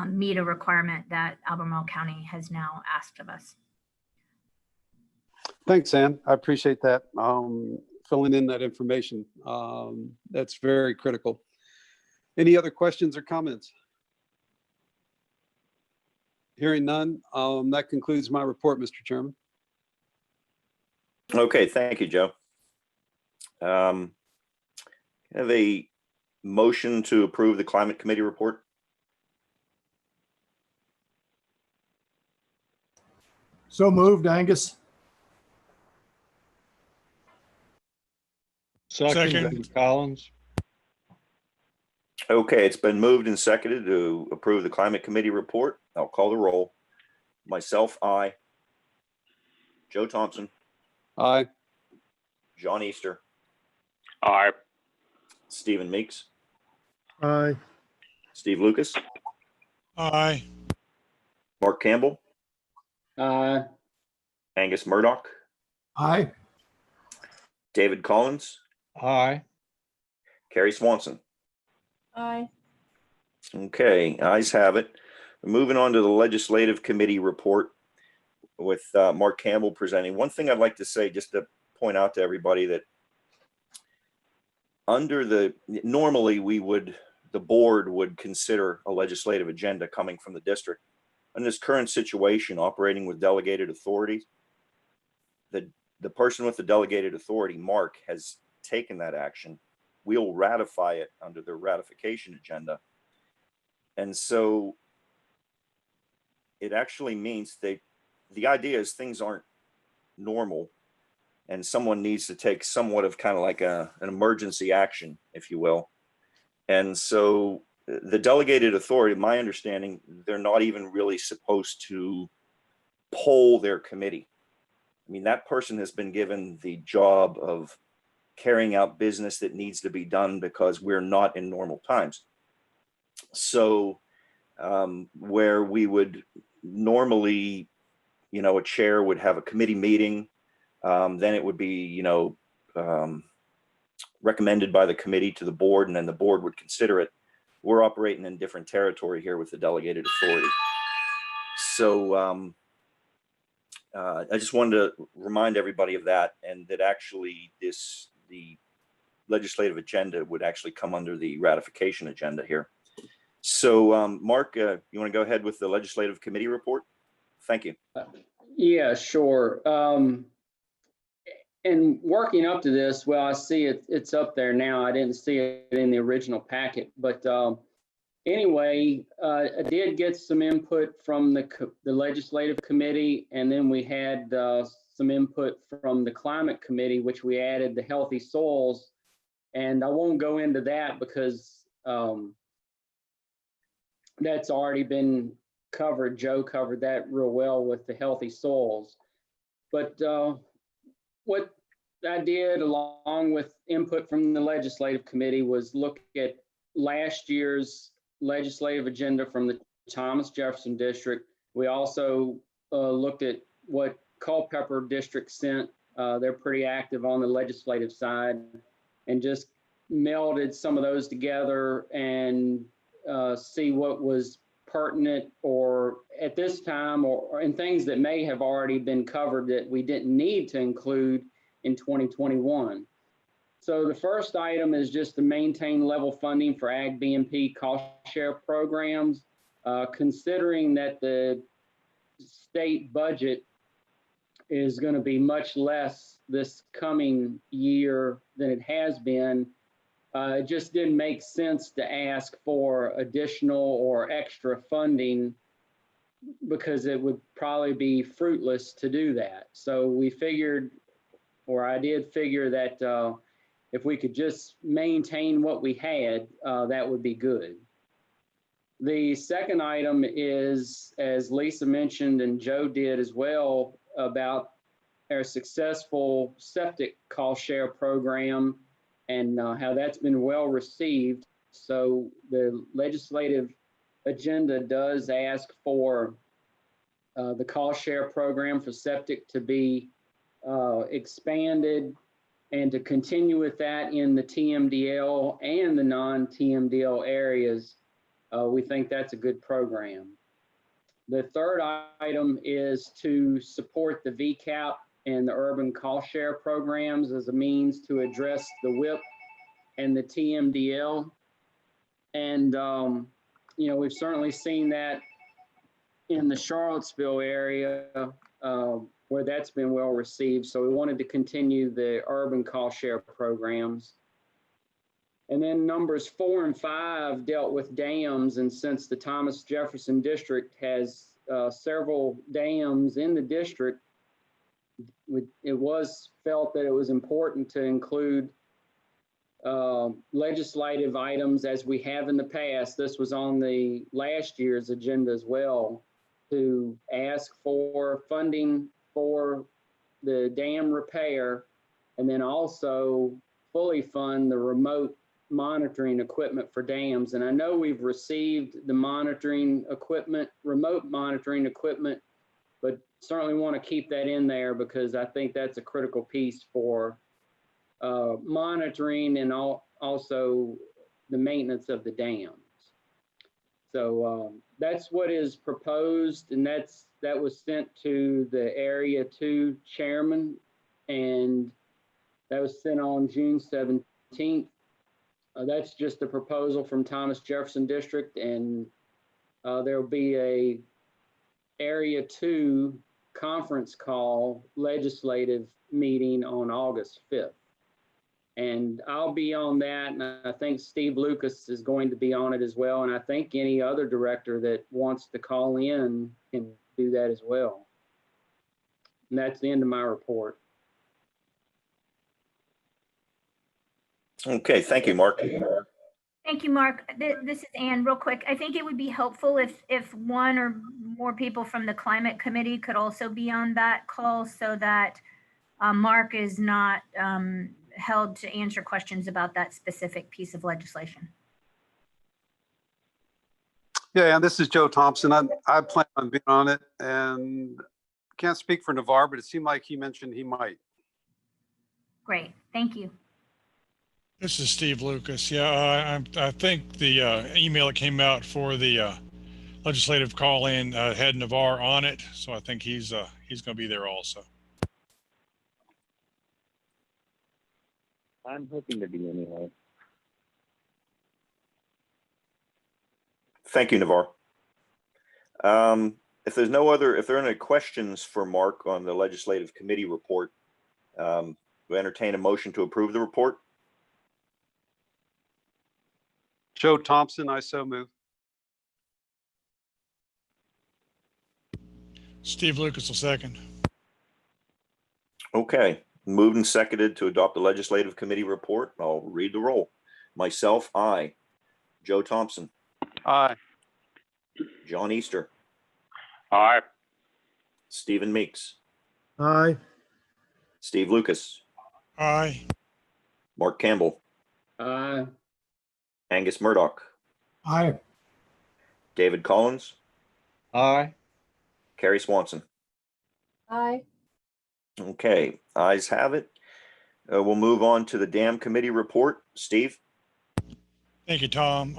meet a requirement that Albemarle County has now asked of us. Thanks, Ann. I appreciate that. Filling in that information. That's very critical. Any other questions or comments? Hearing none, that concludes my report, Mr. Chairman. Okay, thank you, Joe. I have a motion to approve the Climate Committee report. So moved, Angus. Second, David Collins. Okay, it's been moved and seconded to approve the Climate Committee report. I'll call the roll. Myself, aye. Joe Thompson. Aye. John Easter. Aye. Stephen Meeks. Aye. Steve Lucas. Aye. Mark Campbell. Aye. Angus Murdoch. Aye. David Collins. Aye. Carrie Swanson. Aye. Okay, ayes have it. We're moving on to the Legislative Committee report with Mark Campbell presenting. One thing I'd like to say, just to point out to everybody, that normally the board would consider a legislative agenda coming from the district. In this current situation, operating with delegated authority, the person with the delegated authority, Mark, has taken that action. We'll ratify it under the ratification agenda. And so it actually means the idea is things aren't normal and someone needs to take somewhat of kind of like an emergency action, if you will. And so the delegated authority, my understanding, they're not even really supposed to poll their committee. I mean, that person has been given the job of carrying out business that needs to be done because we're not in normal times. So where we would normally, a chair would have a committee meeting, then it would be, recommended by the committee to the board, and then the board would consider it. We're operating in different territory here with the delegated authority. So I just wanted to remind everybody of that, and that actually the legislative agenda would actually come under the ratification agenda here. So Mark, you want to go ahead with the Legislative Committee report? Thank you. Yeah, sure. And working up to this, well, I see it's up there now. I didn't see it in the original packet, but anyway, I did get some input from the Legislative Committee, and then we had some input from the Climate Committee, which we added the healthy soils. And I won't go into that because that's already been covered. Joe covered that real well with the healthy soils. But what I did, along with input from the Legislative Committee, was look at last year's legislative agenda from the Thomas Jefferson District. We also looked at what Culpeper District sent. They're pretty active on the legislative side, and just melded some of those together and see what was pertinent or at this time, or and things that may have already been covered that we didn't need to include in 2021. So the first item is just to maintain level funding for Ag BMP cost share programs, considering that the state budget is going to be much less this coming year than it has been. It just didn't make sense to ask for additional or extra funding because it would probably be fruitless to do that. So we figured, or I did figure that if we could just maintain what we had, that would be good. The second item is, as Lisa mentioned and Joe did as well, about our successful septic cost share program and how that's been well received. So the legislative agenda does ask for the cost share program for septic to be expanded and to continue with that in the TMDL and the non-TMDL areas. We think that's a good program. The third item is to support the VCAP and the urban cost share programs as a means to address the WIP and the TMDL. And, you know, we've certainly seen that in the Charlottesville area where that's been well received. So we wanted to continue the urban cost share programs. And then numbers 4 and 5 dealt with dams. And since the Thomas Jefferson District has several dams in the district, it was felt that it was important to include legislative items as we have in the past. This was on the last year's agenda as well, to ask for funding for the dam repair and then also fully fund the remote monitoring equipment for dams. And I know we've received the monitoring equipment, remote monitoring equipment, but certainly want to keep that in there because I think that's a critical piece for monitoring and also the maintenance of the dams. So that's what is proposed, and that was sent to the Area 2 chairman, and that was sent on June 17th. That's just a proposal from Thomas Jefferson District, and there'll be a Area 2 conference call legislative meeting on August 5th. And I'll be on that, and I think Steve Lucas is going to be on it as well. And I think any other director that wants to call in can do that as well. And that's the end of my report. Okay, thank you, Mark. Thank you, Mark. This is Ann, real quick. I think it would be helpful if one or more people from the climate committee could also be on that call so that Mark is not held to answer questions about that specific piece of legislation. Yeah, and this is Joe Thompson. I plan on being on it, and can't speak for Navarre, but it seemed like he mentioned he might. Great, thank you. This is Steve Lucas. Yeah, I think the email that came out for the legislative call-in had Navarre on it, so I think he's going to be there also. I'm hoping to be anyway. Thank you, Navarre. If there are any questions for Mark on the legislative committee report, we entertain a motion to approve the report. Joe Thompson, I so move. Steve Lucas will second. Okay, moved and seconded to adopt the legislative committee report. I'll read the roll. Myself, aye. Joe Thompson. Aye. John Easter. Aye. Stephen Meeks. Aye. Steve Lucas. Aye. Mark Campbell. Aye. Angus Murdoch. Aye. David Collins. Aye. Carrie Swanson. Aye. Okay, ayes have it. We'll move on to the dam committee report. Steve? Thank you, Tom.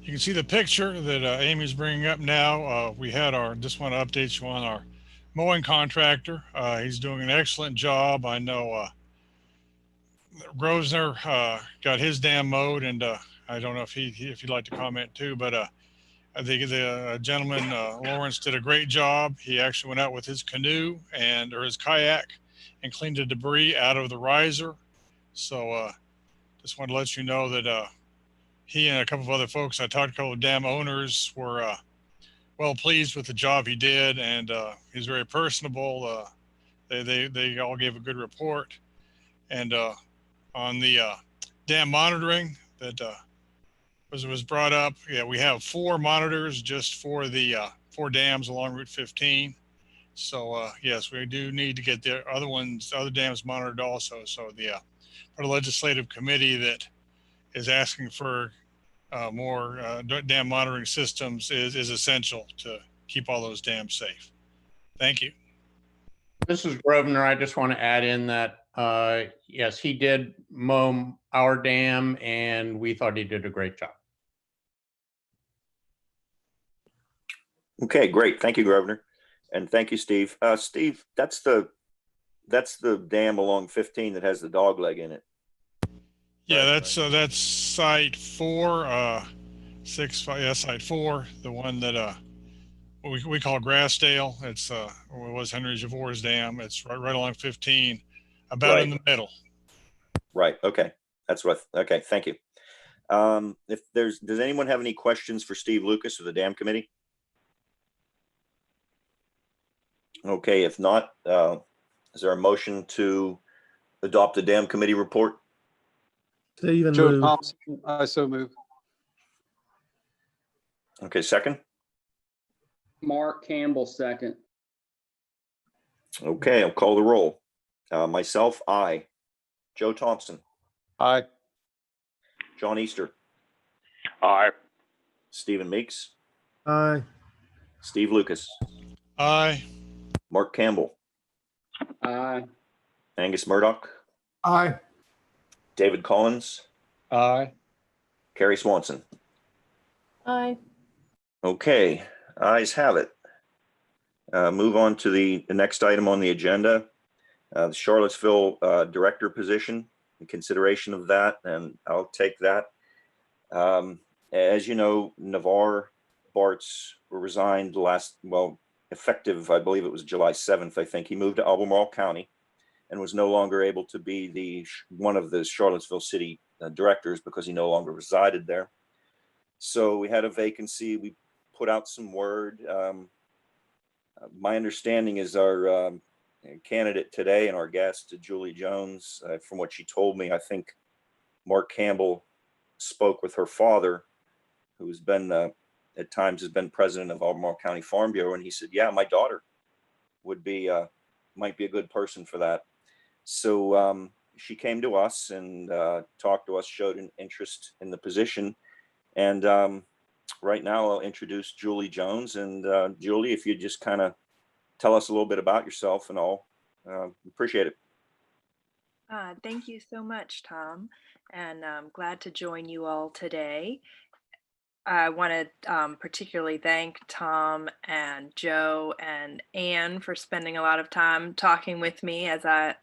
You can see the picture that Amy's bringing up now. We had just want to update you on our mowing contractor. He's doing an excellent job. I know Grosvenor got his dam mowed, and I don't know if he'd like to comment too, but I think the gentleman, Lawrence, did a great job. He actually went out with his canoe or his kayak and cleaned the debris out of the riser. So just wanted to let you know that he and a couple of other folks, I talked to a couple of dam owners, were well pleased with the job he did, and he's very personable. They all gave a good report. And on the dam monitoring that was brought up, yeah, we have 4 monitors just for the 4 dams along Route 15. So yes, we do need to get the other dams monitored also. So the for the legislative committee that is asking for more dam monitoring systems is essential to keep all those dams safe. Thank you. This is Grosvenor. I just want to add in that, yes, he did mow our dam and we thought he did a great job. Okay, great. Thank you, Grosvenor. And thank you, Steve. Steve, that's the dam along 15 that has the dog leg in it. Yeah, that's site 4, 6, 5, yeah, site 4, the one that we call Grassdale. It's it was Henry Javor's dam. It's right along 15, about in the middle. Right. Okay. That's what. Okay. Thank you. Does anyone have any questions for Steve Lucas or the dam committee? Okay. If not, is there a motion to adopt the dam committee report? Stephen Joe moved. Thompson, I so move. Okay. Second. Mark Campbell, second. Okay. I'll call the roll. Myself, aye. Joe Thompson. Aye. John Easter. Aye. Stephen Meeks. Aye. Steve Lucas. Aye. Mark Campbell. Aye. Angus Murdoch. Aye. David Collins. Aye. Carrie Swanson. Aye. Okay, ayes have it. Move on to the next item on the agenda, the Charlottesville director position, in consideration of that, and I'll take that. As you know, Navarre Bartz resigned effective, I believe it was July 7th, I think. He moved to Albemarle County and was no longer able to be one of the Charlottesville city directors because he no longer resided there. So we had a vacancy. We put out some word. My understanding is our candidate today and our guest, Julie Jones, from what she told me, I think Mark Campbell spoke with her father, who's been at times has been president of Albemarle County Farm Bureau, and he said, "Yeah, my daughter would be might be a good person for that." So she came to us and talked to us, showed an interest in the position, and right now I'll introduce Julie Jones. And Julie, if you just kind of tell us a little bit about yourself and all, appreciate it. Thank you so much, Tom, and I'm glad to join you all today. I want to particularly thank Tom and Joe and Anne for spending a lot of time talking with me as I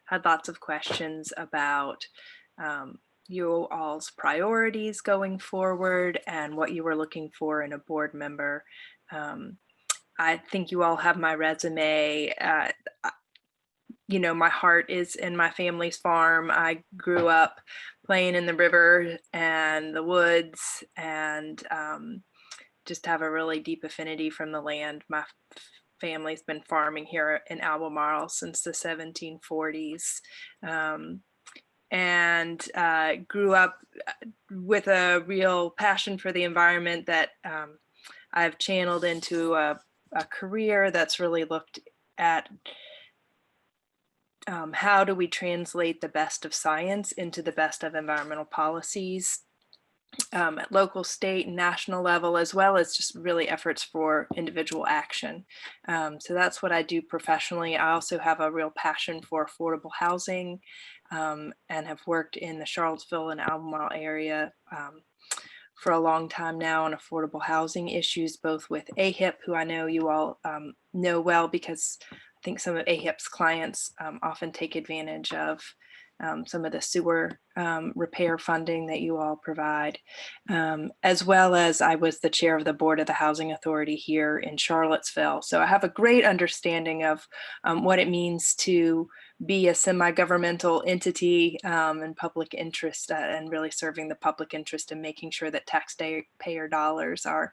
had lots of questions about you all's priorities going forward and what you were looking for in a board member. I think you all have my resume. You know, my heart is in my family's farm. I grew up playing in the river and the woods, and just have a really deep affinity from the land. My family's been farming here in Albemarle since the 1740s. And grew up with a real passion for the environment that I've channeled into a career that's really looked at how do we translate the best of science into the best of environmental policies at local, state, and national level, as well as just really efforts for individual action. So that's what I do professionally. I also have a real passion for affordable housing, and have worked in the Charlottesville and Albemarle area for a long time now on affordable housing issues, both with AHIP, who I know you all know well, because I think some of AHIP's clients often take advantage of some of the sewer repair funding that you all provide, as well as I was the chair of the board of the Housing Authority here in Charlottesville. So I have a great understanding of what it means to be a semi-governmental entity and public interest and really serving the public interest and making sure that taxpayer dollars are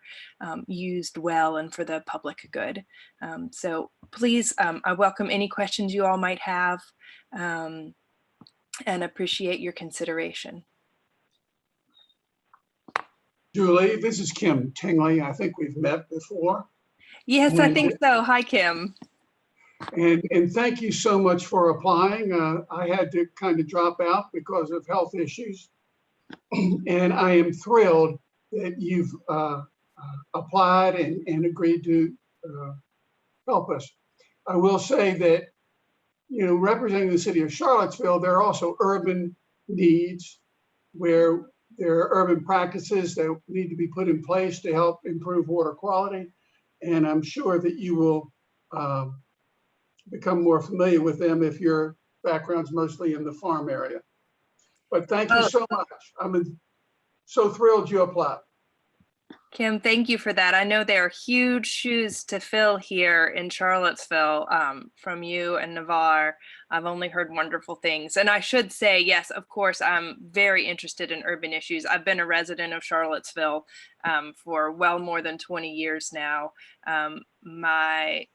used well and for the public good. So please, I welcome any questions you all might have and appreciate your consideration. Julie, this is Kim Tingley. I think we've met before. Yes, I think so. Hi, Kim. And thank you so much for applying. I had to kind of drop out because of health issues. And I am thrilled that you've applied and agreed to help us. I will say that, you know, representing the city of Charlottesville, there are also urban needs where there are urban practices that need to be put in place to help improve water quality. And I'm sure that you will become more familiar with them if your background's mostly in the farm area. But thank you so much. I'm so thrilled you applied. Kim, thank you for that. I know there are huge shoes to fill here in Charlottesville from you and Navarre. I've only heard wonderful things. And I should say, yes, of course, I'm very interested in urban issues. I've been a resident of Charlottesville for well more than 20 years now. My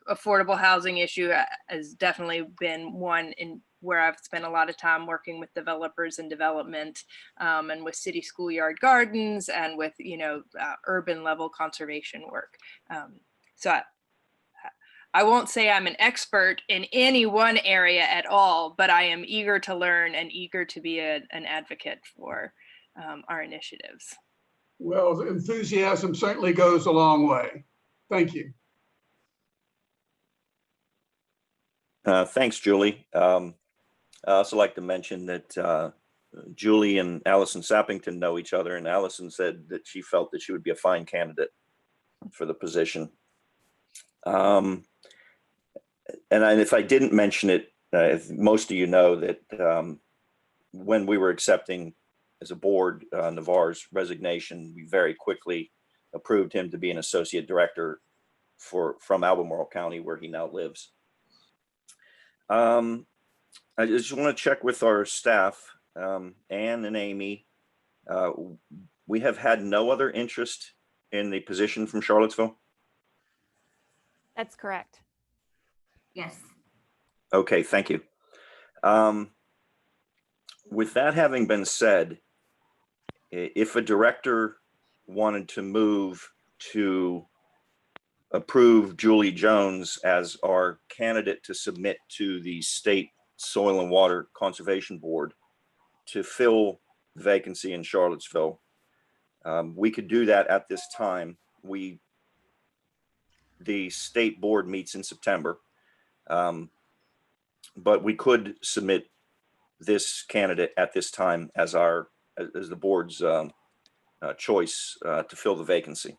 affordable housing issue has definitely been one in where I've spent a lot of time working with developers and development and with city schoolyard gardens and with, you know, urban level conservation work. So I won't say I'm an expert in any one area at all, but I am eager to learn and eager to be an advocate for our initiatives. Well, enthusiasm certainly goes a long way. Thank you. Thanks, Julie. I also like to mention that Julie and Allison Sappington know each other, and Allison said that she felt that she would be a fine candidate for the position. And if I didn't mention it, most of you know that when we were accepting as a board Navarre's resignation, we very quickly approved him to be an associate director from Albemarle County, where he now lives. I just want to check with our staff, Anne and Amy. We have had no other interest in the position from Charlottesville? That's correct. Yes. Okay, thank you. With that having been said, if a director wanted to move to approve Julie Jones as our candidate to submit to the State Soil and Water Conservation Board to fill the vacancy in Charlottesville, we could do that at this time. The state board meets in September, but we could submit this candidate at this time as the board's choice to fill the vacancy.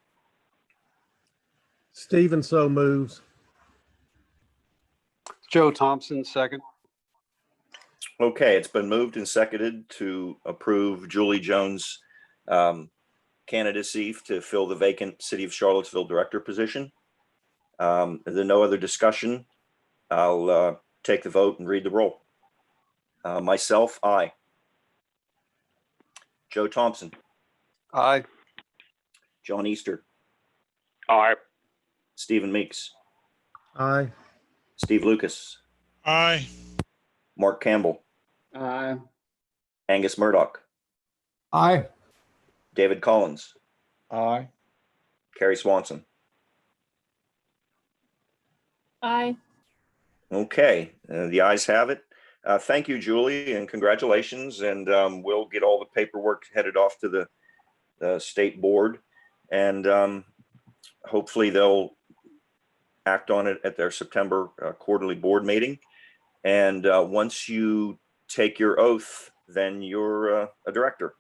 Stephen so moves. Joe Thompson, second. Okay, it's been moved and seconded to approve Julie Jones' candidacy to fill the vacant City of Charlottesville director position. If there's no other discussion, I'll take the vote and read the roll. Myself, aye. Joe Thompson. Aye. John Easter. Aye. Stephen Meeks. Aye. Steve Lucas. Aye. Mark Campbell. Aye. Angus Murdoch. Aye. David Collins. Aye. Carrie Swanson. Aye. Okay, the ayes have it. Thank you, Julie, and congratulations. And we'll get all the paperwork headed off to the state board, and hopefully they'll act on it at their September quarterly board meeting. And once you take your oath, then you're a director.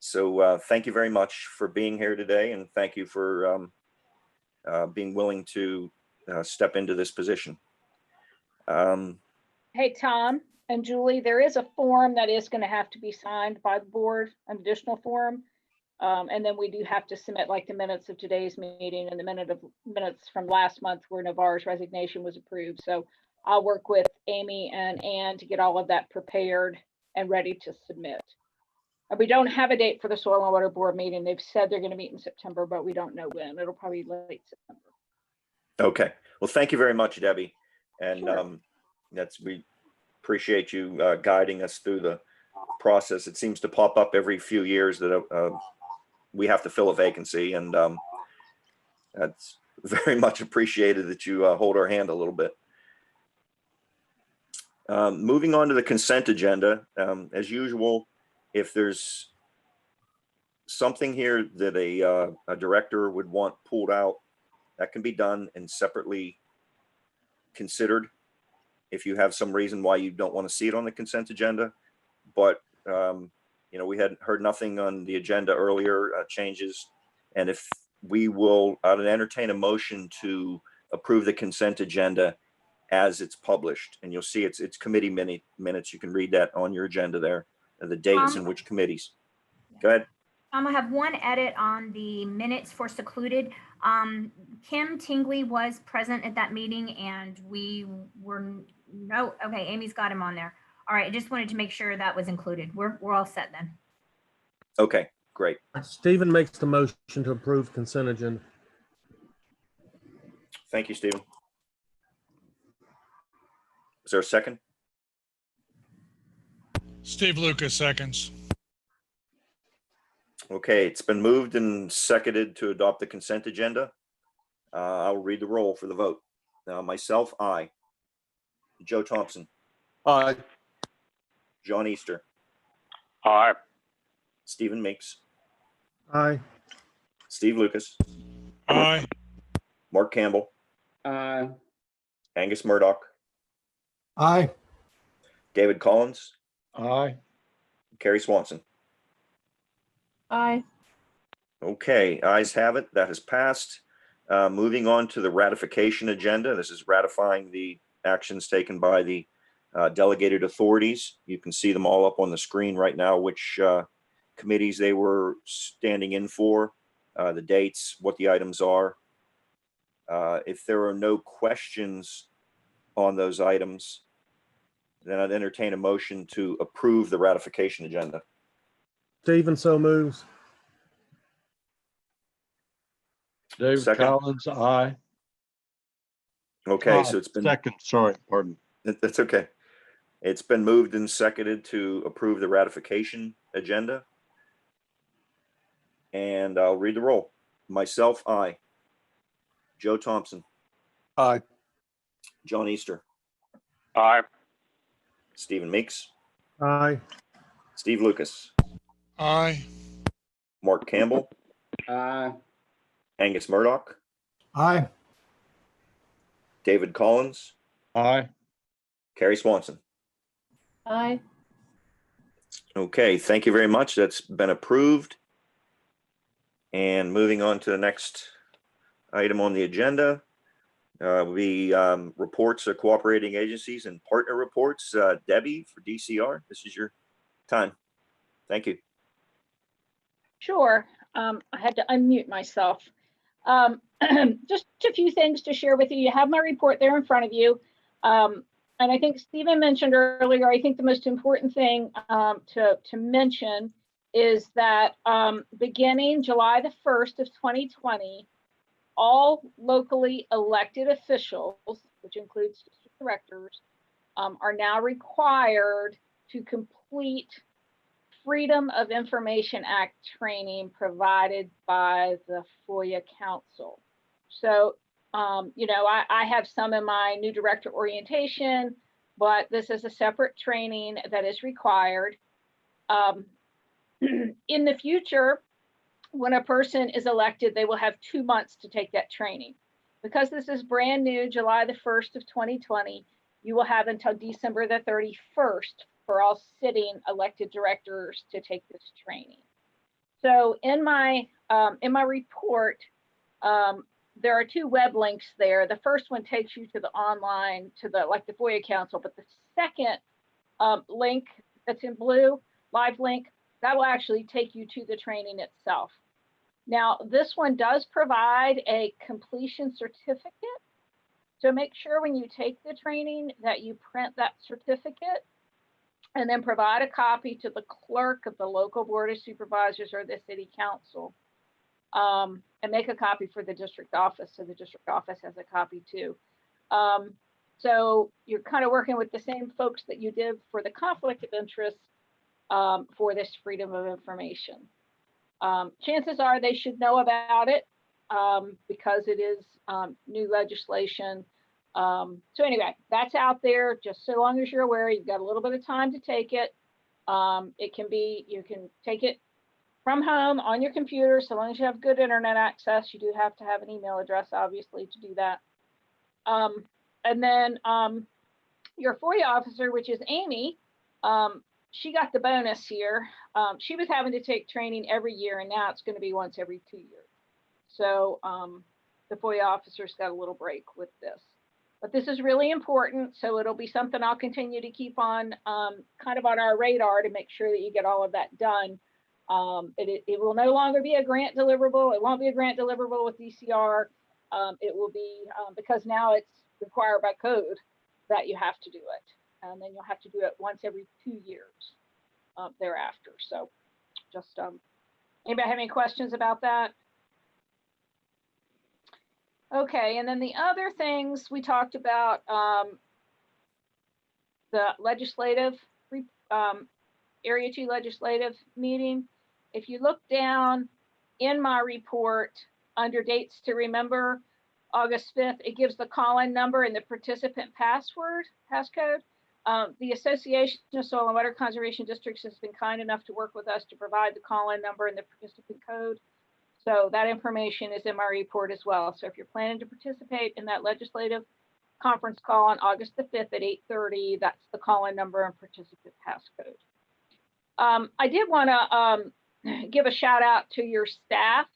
So thank you very much for being here today, and thank you for being willing to step into this position. Hey, Tom, And Julie, there is a form that is going to have to be signed by the board, an additional form. And then we do have to submit like the minutes of today's meeting and the minutes from last month where Navarre's resignation was approved. So I'll work with Amy and Ann to get all of that prepared and ready to submit. We don't have a date for the Soil and Water Board meeting. They've said they're going to meet in September, but we don't know when. It'll probably be late September. Okay. Well, thank you very much, Debbie. And Sure. we appreciate you guiding us through the process. It seems to pop up every few years that we have to fill a vacancy, and that's very much appreciated that you hold our hand a little bit. Moving on to the consent agenda, as usual, if there's something here that a director would want pulled out, that can be done and separately considered if you have some reason why you don't want to see it on the consent agenda. But we had heard nothing on the agenda earlier, changes. And if we will, I'd entertain a motion to approve the consent agenda as it's published. And you'll see it's committee minutes. You can read that on your agenda there, the dates in which committees. Go ahead. I have one edit on the minutes for secluded. Kim Tingley was present at that meeting and we were, okay, Amy's got him on there. All right, I just wanted to make sure that was included. We're all set then. Okay, great. Stephen makes the motion to approve consent agenda. Thank you, Stephen. Is there a second? Steve Lucas seconds. Okay, it's been moved and seconded to adopt the consent agenda. I'll read the roll for the vote. Myself, aye. Joe Thompson. Aye. John Easter. Aye. Stephen Meeks. Aye. Steve Lucas. Aye. Mark Campbell. Angus Murdoch. Aye. David Collins. Aye. Carrie Swanson. Aye. Okay, ayes have it. That has passed. Moving on to the ratification agenda. This is ratifying the actions taken by the delegated authorities. You can see them all up on the screen right now, which committees they were standing in for, the dates, what the items are. If there are no questions on those items, then I'd entertain a motion to approve the ratification agenda. Stephen so moves. David Second. Collins, aye. Okay, so it's been Second, sorry, pardon. That's okay. It's been moved and seconded to approve the ratification agenda. And I'll read the roll. Myself, aye. Joe Thompson. Aye. John Easter. Aye. Stephen Meeks. Aye. Steve Lucas. Aye. Mark Campbell. Angus Murdoch. Aye. David Collins. Aye. Carrie Swanson. Aye. Okay, thank you very much. That's been approved. And moving on to the next item on the agenda, reports of cooperating agencies and partner reports. Debbie for DCR, this is your time. Thank you. Sure. I had to unmute myself. Just a few things to share with you. You have my report there in front of you. And I think Stephen mentioned earlier, I think the most important thing to mention is that beginning July the 1st of 2020, all locally elected officials, which includes district directors, are now required to complete Freedom of Information Act training provided by the FOIA Council. So, I have some in my new director orientation, but this is a separate training that is required. In the future, when a person is elected, they will have 2 months to take that training. Because this is brand new, July the 1st of 2020, you will have until December the 31st for all sitting elected directors to take this training. So in my report, there are 2 web links there. The first one takes you to the online, to the FOIA Council, but the second link that's in blue, live link, that will actually take you to the training itself. Now, this one does provide a completion certificate. So make sure when you take the training that you print that certificate and then provide a copy to the clerk of the local board of supervisors or the city council. And make a copy for the district office, so the district office has a copy too. So you're kind of working with the same folks that you did for the conflict of interest for this freedom of information. Chances are they should know about it because it is new legislation. So anyway, that's out there. Just so long as you're aware, you've got a little bit of time to take it. It can be, you can take it from home on your computer, so long as you have good internet access. You do have to have an email address, obviously, to do that. And then your FOIA officer, which is Amy, she got the bonus here. She was having to take training every year, and now it's going to be once every 2 years. So the FOIA officers got a little break with this. But this is really important, so it'll be something I'll continue to keep on kind of on our radar to make sure that you get all of that done. It will no longer be a grant deliverable. It won't be a grant deliverable with DCR. It will be, because now it's required by code that you have to do it. And then you'll have to do it once every 2 years thereafter. So just, anybody have any questions about that? Okay, and then the other things we talked about, the legislative, Area 2 legislative meeting. If you look down in my report under dates to remember, August 5th, it gives the call-in number and the participant passcode. The Association of Soil and Water Conservation Districts has been kind enough to work with us to provide the call-in number and the participant code. So that information is in my report as well. So if you're planning to participate in that legislative conference call on August the 5th at 8:30, that's the call-in number and participant passcode. I did want to give a shout out to your staff.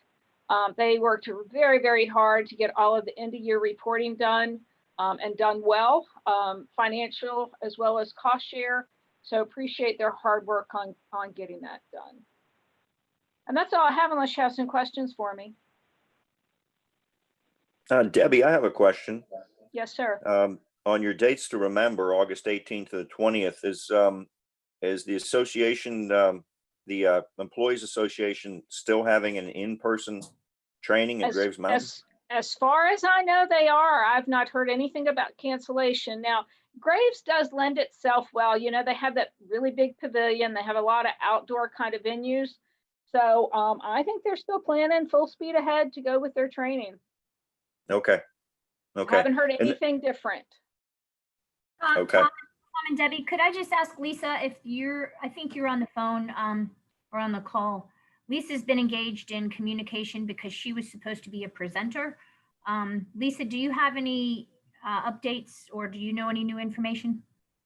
They worked very, very hard to get all of the end of year reporting done and done well, financial as well as cost share. So appreciate their hard work on getting that done. And that's all I have unless you have some questions for me. Debbie, I have a question. Yes, sir. On your dates to remember, August 18th to the 20th, is the association, the Employees Association, still having an in-person training at Graves Mountain? As far as I know, they are. I've not heard anything about cancellation. Now, Graves does lend itself well. You know, they have that really big pavilion. They have a lot of outdoor kind of venues. So I think they're still planning full speed ahead to go with their training. Okay. Okay. I haven't heard anything different. Okay. Tom and Debbie, could I just ask Lisa if I think you're on the phone or on the call. Lisa's been engaged in communication because she was supposed to be a presenter. Lisa, do you have any updates or do you know any new information?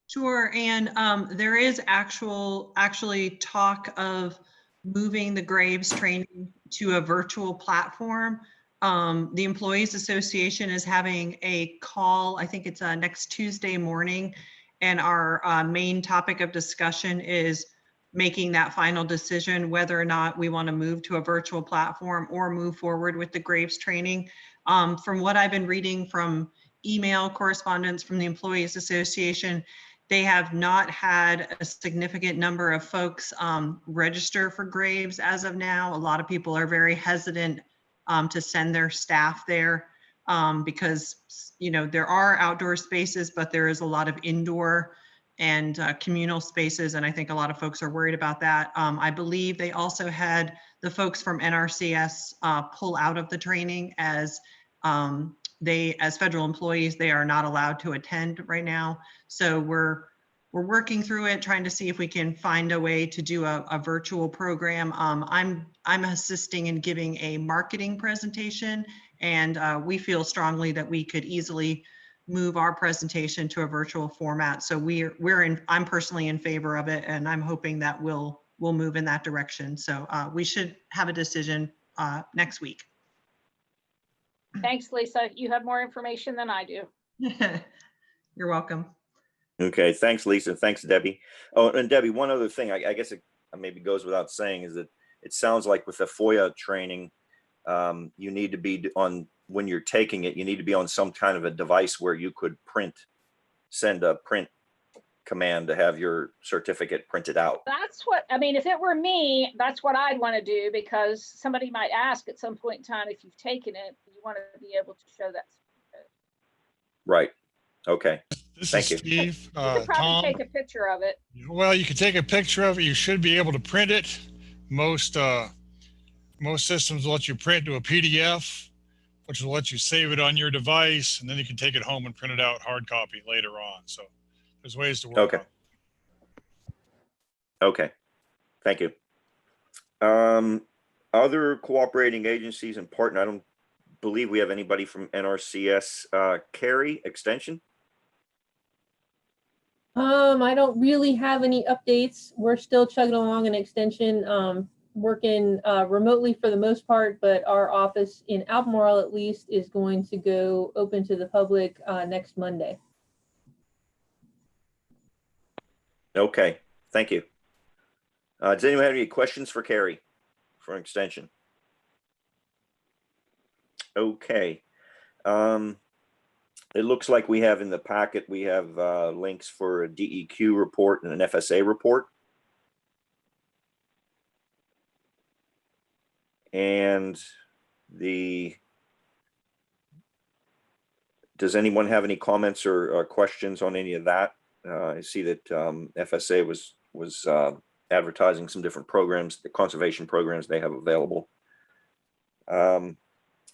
Sure, and there is actually talk of moving the Graves training to a virtual platform. The Employees Association is having a call, I think it's next Tuesday morning, and our main topic of discussion is making that final decision whether or not we want to move to a virtual platform or move forward with the Graves training. From what I've been reading from email correspondence from the Employees Association, they have not had a significant number of folks register for Graves as of now. A lot of people are very hesitant to send their staff there because, you know, there are outdoor spaces, but there is a lot of indoor and communal spaces. And I think a lot of folks are worried about that. I believe they also had the folks from NRCS pull out of the training as as federal employees, they are not allowed to attend right now. So we're working through it, trying to see if we can find a way to do a virtual program. I'm assisting in giving a marketing presentation, and we feel strongly that we could easily move our presentation to a virtual format. So I'm personally in favor of it, and I'm hoping that we'll move in that direction. So we should have a decision next week. Thanks, Lisa. You have more information than I do. You're welcome. Okay, thanks, Lisa. Thanks, Debbie. Oh, and Debbie, one other thing, I guess it maybe goes without saying, is that it sounds like with the FOIA training, you need to be on, when you're taking it, you need to be on some kind of a device where you could send a print command to have your certificate printed out. That's what, I mean, if it were me, that's what I'd want to do, because somebody might ask at some point in time, if you've taken it, you want to be able to show that. Right. Okay. This Thank is you. Steve. You could probably Tom, take a picture of it. well, you can take a picture of it. You should be able to print it. Most systems will let you print to a PDF, which will let you save it on your device, and then you can take it home and print it out hard copy later on. So there's ways to work Okay. on it. Okay. Thank you. Other cooperating agencies and partner, I don't believe we have anybody from NRCS. Carrie, Extension? I don't really have any updates. We're still chugging along in Extension, working remotely for the most part, but our office in Albemarle at least is going to go open to the public next Monday. Okay, thank you. Does anyone have any questions for Carrie for Extension? Okay. It looks like we have in the packet, we have links for a DEQ report and an FSA report. And does anyone have any comments or questions on any of that? I see that FSA was advertising some different programs, the conservation programs they have available.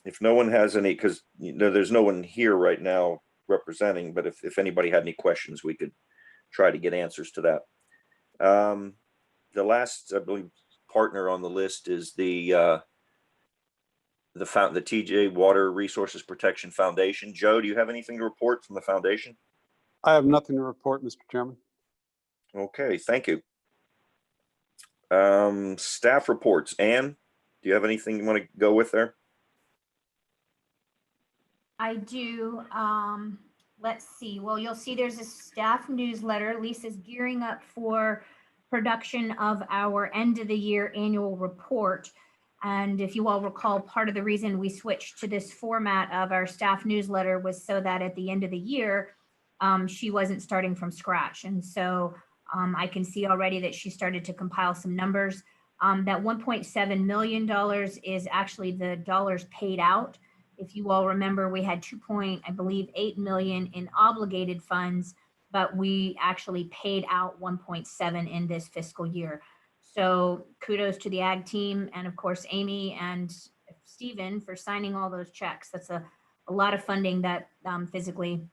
If no one has any, because there's no one here right now representing, but if anybody had any questions, we could try to get answers to that. The last, I believe, partner on the list is the TJ Water Resources Protection Foundation. Joe, do you have anything to report from the foundation? I have nothing to report, Mr. Chairman. Okay, thank you. Staff reports. Ann, do you have anything you want to go with there? I do. Let's see. Well, you'll see there's a staff newsletter. Lisa's gearing up for production of our end of the year annual report. And if you all recall, part of the reason we switched to this format of our staff newsletter was so that at the end of the year, she wasn't starting from scratch. And so I can see already that she started to compile some numbers. That $1.7 million is actually the dollars paid out. If you all remember, we had $2.8 million in obligated funds, but we actually paid out 1.7 in this fiscal year. So kudos to the ag team and of course, Amy and Stephen for signing all those checks. That's a lot of funding that physically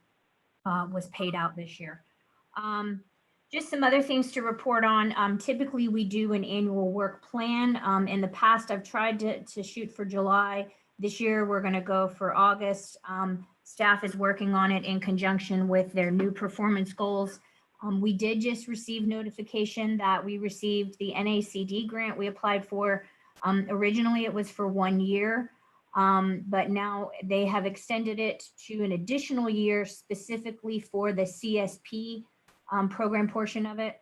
was paid out this year. Just some other things to report on. Typically we do an annual work plan. In the past, I've tried to shoot for July. This year, we're going to go for August. Staff is working on it in conjunction with their new performance goals. We did just receive notification that we received the NACD grant we applied for. Originally, it was for 1 year, but now they have extended it to an additional year specifically for the CSP program portion of it.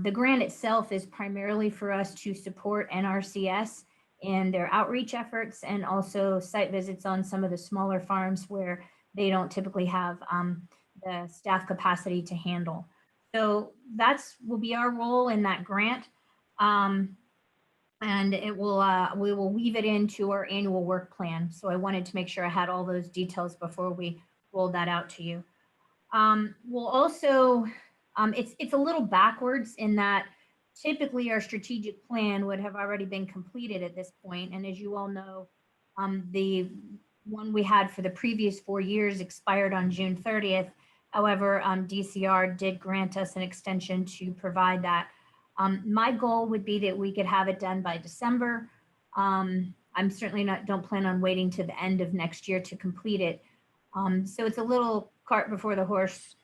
The grant itself is primarily for us to support NRCS and their outreach efforts and also site visits on some of the smaller farms where they don't typically have the staff capacity to handle. So will be our role in that grant. And it will we will weave it into our annual work plan. So I wanted to make sure I had all those details before we rolled that out to you. We'll also, it's a little backwards in that typically our strategic plan would have already been completed at this point. And as you all know, the one we had for the previous 4 years expired on June 30th. However, DCR did grant us an extension to provide that. My goal would be that we could have it done by December. I'm certainly don't plan on waiting to the end of next year to complete it. So it's a little cart before the horse.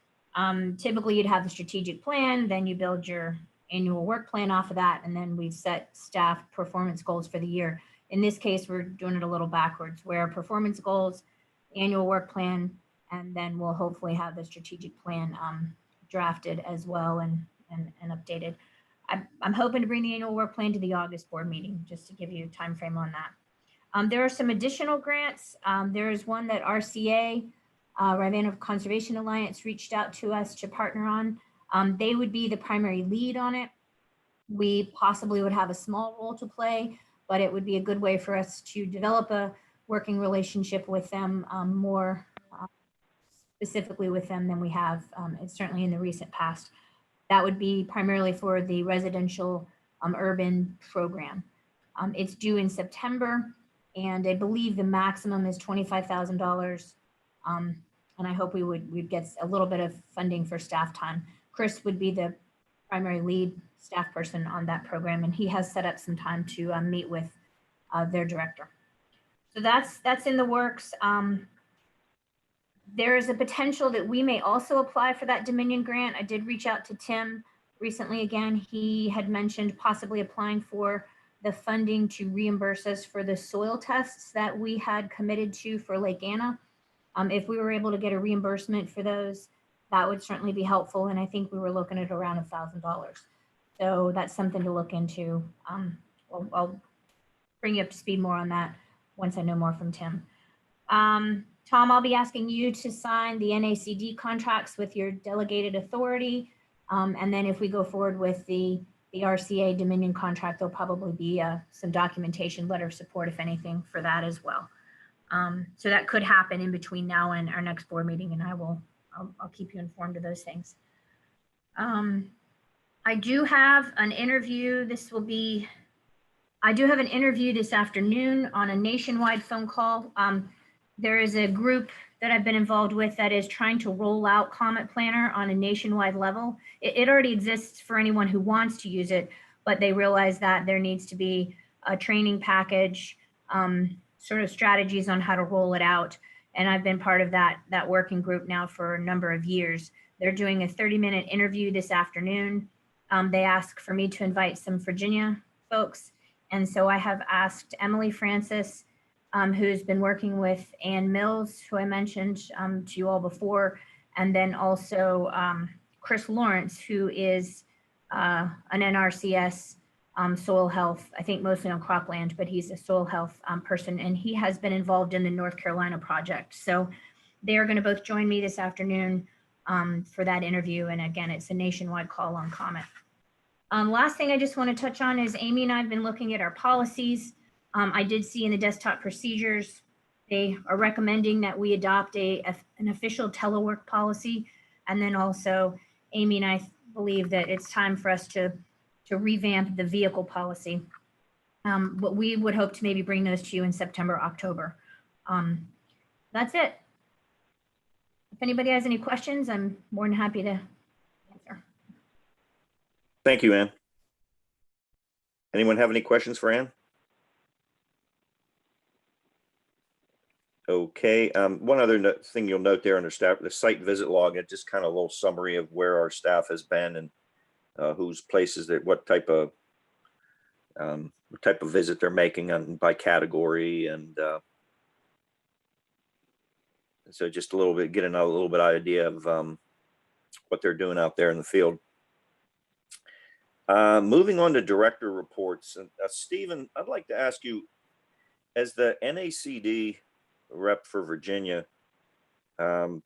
Typically you'd have the strategic plan, then you build your annual work plan off of that, and then we set staff performance goals for the year. In this case, we're doing it a little backwards, where performance goals, annual work plan, and then we'll hopefully have the strategic plan drafted as well and updated. I'm hoping to bring the annual work plan to the August board meeting, just to give you a time frame on that. There are some additional grants. There is one that RCA, Rivanna Conservation Alliance, reached out to us to partner on. They would be the primary lead on it. We possibly would have a small role to play, but it would be a good way for us to develop a working relationship with them, more specifically with them than we have, certainly in the recent past. That would be primarily for the residential urban program. It's due in September, and I believe the maximum is $25,000. And I hope we'd get a little bit of funding for staff time. Chris would be the primary lead staff person on that program, and he has set up some time to meet with their director. So that's in the works. There is a potential that we may also apply for that Dominion grant. I did reach out to Tim recently again. He had mentioned possibly applying for the funding to reimburse us for the soil tests that we had committed to for Lake Anna. If we were able to get a reimbursement for those, that would certainly be helpful. And I think we were looking at around $1,000. So that's something to look into. I'll bring you up to speed more on that once I know more from Tim. Tom, I'll be asking you to sign the NACD contracts with your delegated authority. And then if we go forward with the RCA Dominion contract, there'll probably be some documentation, letter of support, if anything, for that as well. So that could happen in between now and our next board meeting, and I'll keep you informed of those things. I do have an interview. I do have an interview this afternoon on a nationwide phone call. There is a group that I've been involved with that is trying to roll out Comet Planner on a nationwide level. It already exists for anyone who wants to use it, but they realize that there needs to be a training package, sort of strategies on how to roll it out. And I've been part of that working group now for a number of years. They're doing a 30-minute interview this afternoon. They asked for me to invite some Virginia folks. And so I have asked Emily Francis, who's been working with Ann Mills, who I mentioned to you all before, and then also Chris Lawrence, who is an NRCS soil health, I think mostly on cropland, but he's a soil health person, and he has been involved in the North Carolina project. So they are going to both join me this afternoon for that interview. And again, it's a nationwide call on Comet. Last thing I just want to touch on is Amy and I have been looking at our policies. I did see in the desktop procedures, they are recommending that we adopt an official telework policy. And then also Amy and I believe that it's time for us to revamp the vehicle policy. But we would hope to maybe bring those to you in September, October. That's it. If anybody has any questions, I'm more than happy to answer. Thank you, Ann. Anyone have any questions for Ann? Okay, one other thing you'll note there under staff, the site visit log, it's just kind of a little summary of where our staff has been and whose places that what type of visit they're making on by category, and so just a little bit getting a little bit idea of what they're doing out there in the field. Moving on to director reports, and Stephen, I'd like to ask you, as the NACD rep for Virginia, should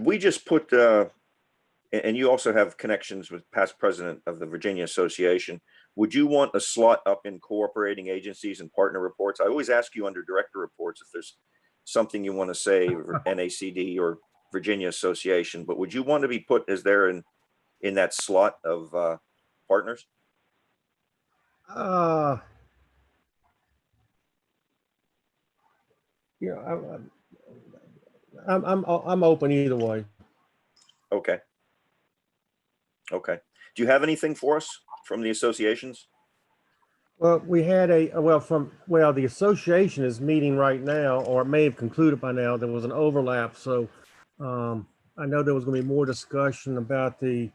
we just put, and you also have connections with past president of the Virginia Association, would you want a slot up in cooperating agencies and partner reports? I always ask you under director reports if there's something you want to say, NACD or Virginia Association, but would you want to be put as there in that slot of partners? Yeah, I'm open either way. Okay. Okay. Do you have anything for us from the associations? Well, we had the association is meeting right now, or it may have concluded by now. There was an overlap, so I know there was going to be more discussion about the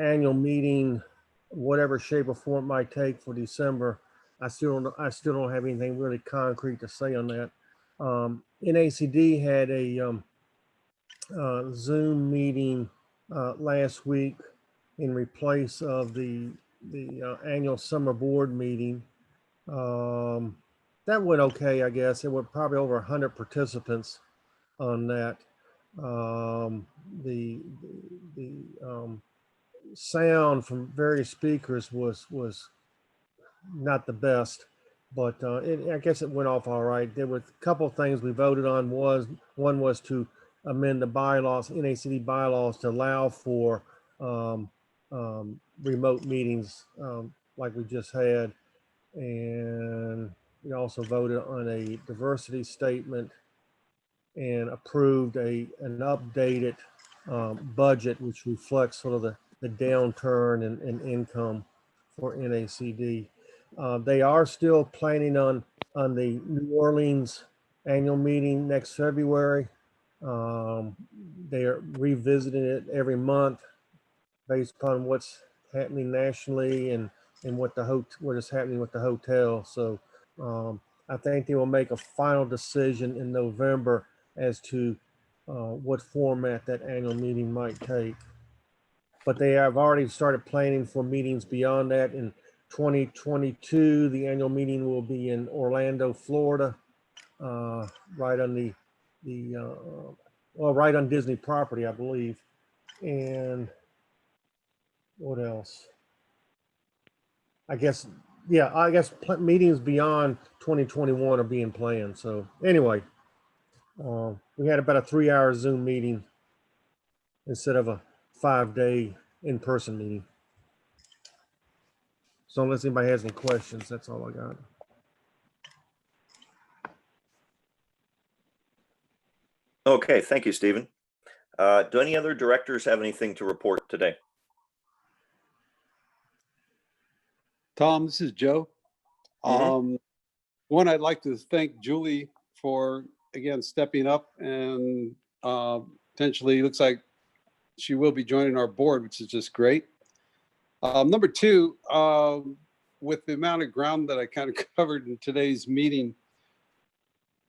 annual meeting, whatever shape or form it might take for December. I still don't have anything really concrete to say on that. NACD had a Zoom meeting last week in replace of the annual summer board meeting. That went okay, I guess. It went probably over 100 participants on that. The sound from various speakers was not the best, but I guess it went off all right. There were a couple of things we voted on. One was to amend the bylaws, NACD bylaws, to allow for remote meetings like we just had. And we also voted on a diversity statement and approved an updated budget, which reflects sort of the downturn in income for NACD. They are still planning on the New Orleans annual meeting next February. They are revisiting it every month based upon what's happening nationally and what is happening with the hotel. So I think they will make a final decision in November as to what format that annual meeting might take. But they have already started planning for meetings beyond that. In 2022, the annual meeting will be in Orlando, Florida, right on right on Disney property, I believe. And what else? I guess meetings beyond 2021 are being planned. So anyway, we had about a 3-hour Zoom meeting instead of a 5-day in-person meeting. So unless anybody has any questions, that's all I got. Okay, thank you, Stephen. Do any other directors have anything to report today? Tom, this is Joe. One, I'd like to thank Julie for, again, stepping up and potentially looks like she will be joining our board, which is just great. Number two, with the amount of ground that I kind of covered in today's meeting,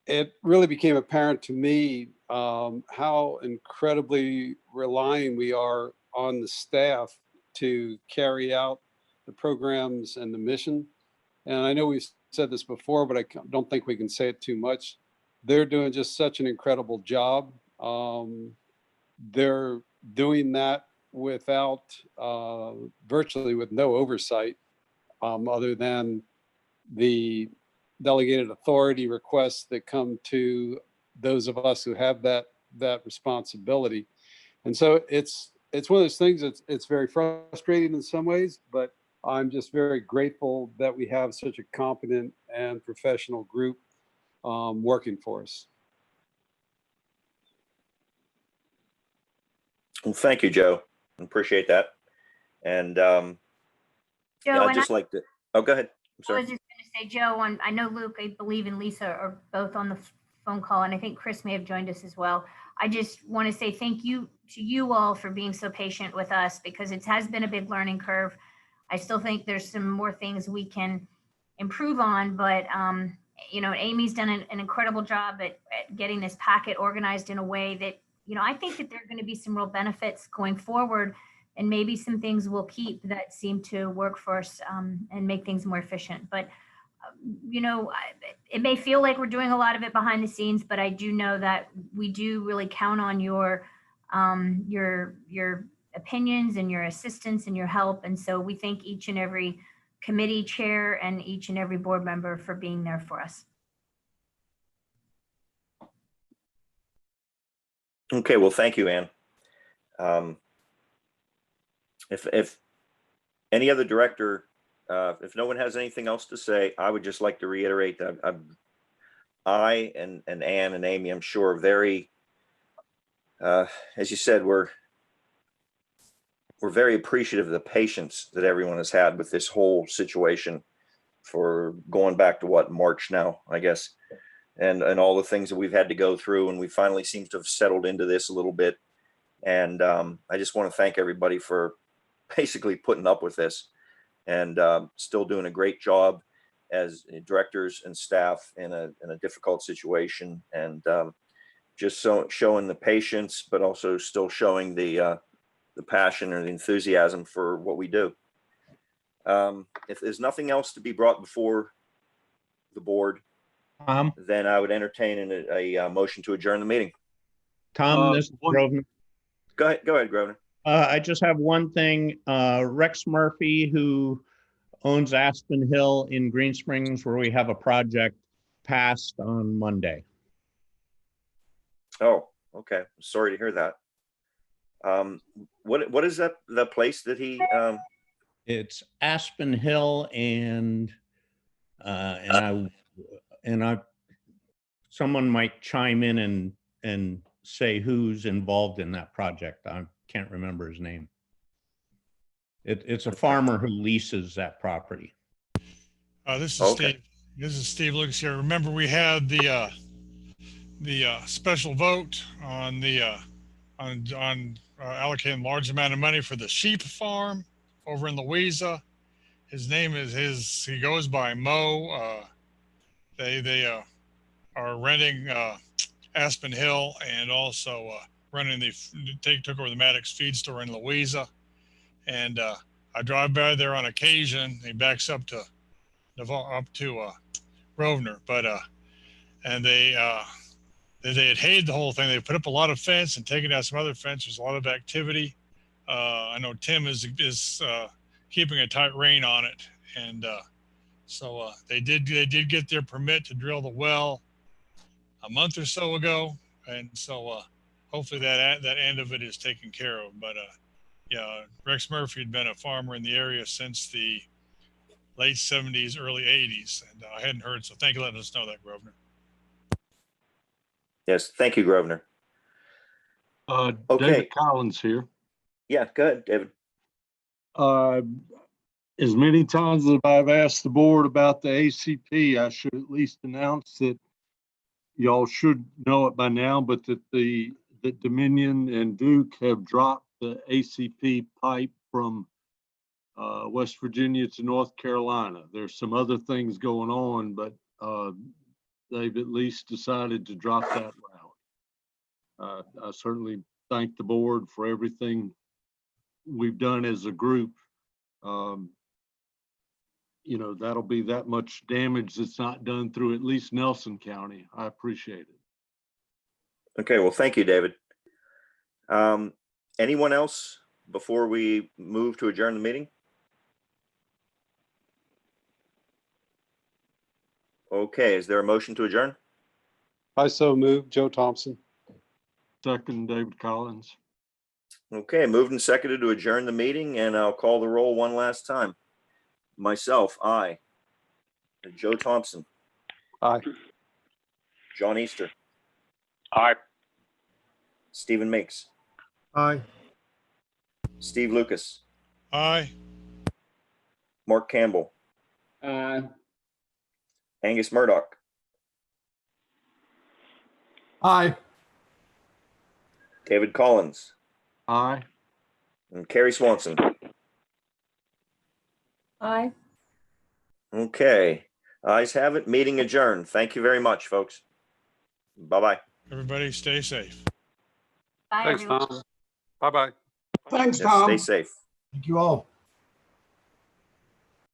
it really became apparent to me how incredibly relying we are on the staff to carry out the programs and the mission. And I know we've said this before, but I don't think we can say it too much. They're doing just such an incredible job. They're doing that without virtually with no oversight other than the delegated authority requests that come to those of us who have that responsibility. And so it's one of those things it's very frustrating in some ways, but I'm just very grateful that we have such a competent and professional group working for us. Well, thank you, Joe. Appreciate that. And Joe, I'd just like to, oh, go ahead. I'm I sorry. was just going to say, Joe, I know Luke, I believe, and Lisa are both on the phone call, and I think Chris may have joined us as well. I just want to say thank you to you all for being so patient with us, because it has been a big learning curve. I still think there's some more things we can improve on, but Amy's done an incredible job at getting this packet organized in a way that, I think that there are going to be some real benefits going forward, and maybe some things we'll keep that seem to work for us and make things more efficient. But, it may feel like we're doing a lot of it behind the scenes, but I do know that we do really count on your opinions and your assistance and your help. And so we thank each and every committee chair and each and every board member for being there for us. Okay, well, thank you, Ann. If any other director, if no one has anything else to say, I would just like to reiterate that I and Ann and Amy, I'm sure, are very, as you said, we're very appreciative of the patience that everyone has had with this whole situation for going back to March now, I guess, and all the things that we've had to go through, and we finally seem to have settled into this a little bit. And I just want to thank everybody for basically putting up with this and still doing a great job. as directors and staff in a difficult situation, and just showing the patience, but also still showing the passion or the enthusiasm for what we do. If there's nothing else to be brought before the board, then I would entertain a motion to adjourn the meeting. Tom, this is Grosvenor. Go ahead, Grosvenor. I just have one thing. Rex Murphy, who owns Aspen Hill in Green Springs, where we have a project, passed on Monday. Oh, okay. Sorry to hear that. What is that, the place that he, It's Aspen Hill and someone might chime in and say who's involved in that project. I can't remember his name. It's a farmer who leases that property. This is Steve. This is Steve Lucas here. Remember, we had the special vote on allocating large amount of money for the sheep farm over in Louisa. His name is he goes by Mo. They are renting Aspen Hill and also running took over the Maddox feed store in Louisa. And I drive by there on occasion. He backs up to Grosvenor, but and they had hayed the whole thing. They put up a lot of fence and taken down some other fence. There's a lot of activity. I know Tim is keeping a tight rein on it, and so they did get their permit to drill the well a month or so ago, and so hopefully that end of it is taken care of. But yeah, Rex Murphy had been a farmer in the area since the late 70s, early 80s, and I hadn't heard, so thank you for letting us know that, Grosvenor. Yes, thank you, Grosvenor. Okay. David Collins here. Yeah, go ahead, David. As many times as I've asked the board about the ACP, I should at least announce that y'all should know it by now, but that Dominion and Duke have dropped the ACP pipe from West Virginia to North Carolina. There's some other things going on, but they've at least decided to drop that route. I certainly thank the board for everything we've done as a group. You know, that'll be that much damage that's not done through at least Nelson County. I appreciate it. Okay, well, thank you, David. Anyone else before we move to adjourn the meeting? Okay, is there a motion to adjourn? I so move. Joe Thompson. Second, David Collins. Okay, moved and seconded to adjourn the meeting, and I'll call the roll one last time. Myself, aye. Joe Thompson. Aye. John Easter. Aye. Stephen Meeks. Aye. Steve Lucas. Aye. Mark Campbell. Angus Murdoch. Aye. David Collins. Aye. And Carrie Swanson. Aye. Okay, ayes have it. Meeting adjourned. Thank you very much, folks. Bye-bye. Everybody stay safe. Bye, Thanks, everyone. Tom. Bye-bye. Thanks, Yes, Tom. stay safe. Thank you all.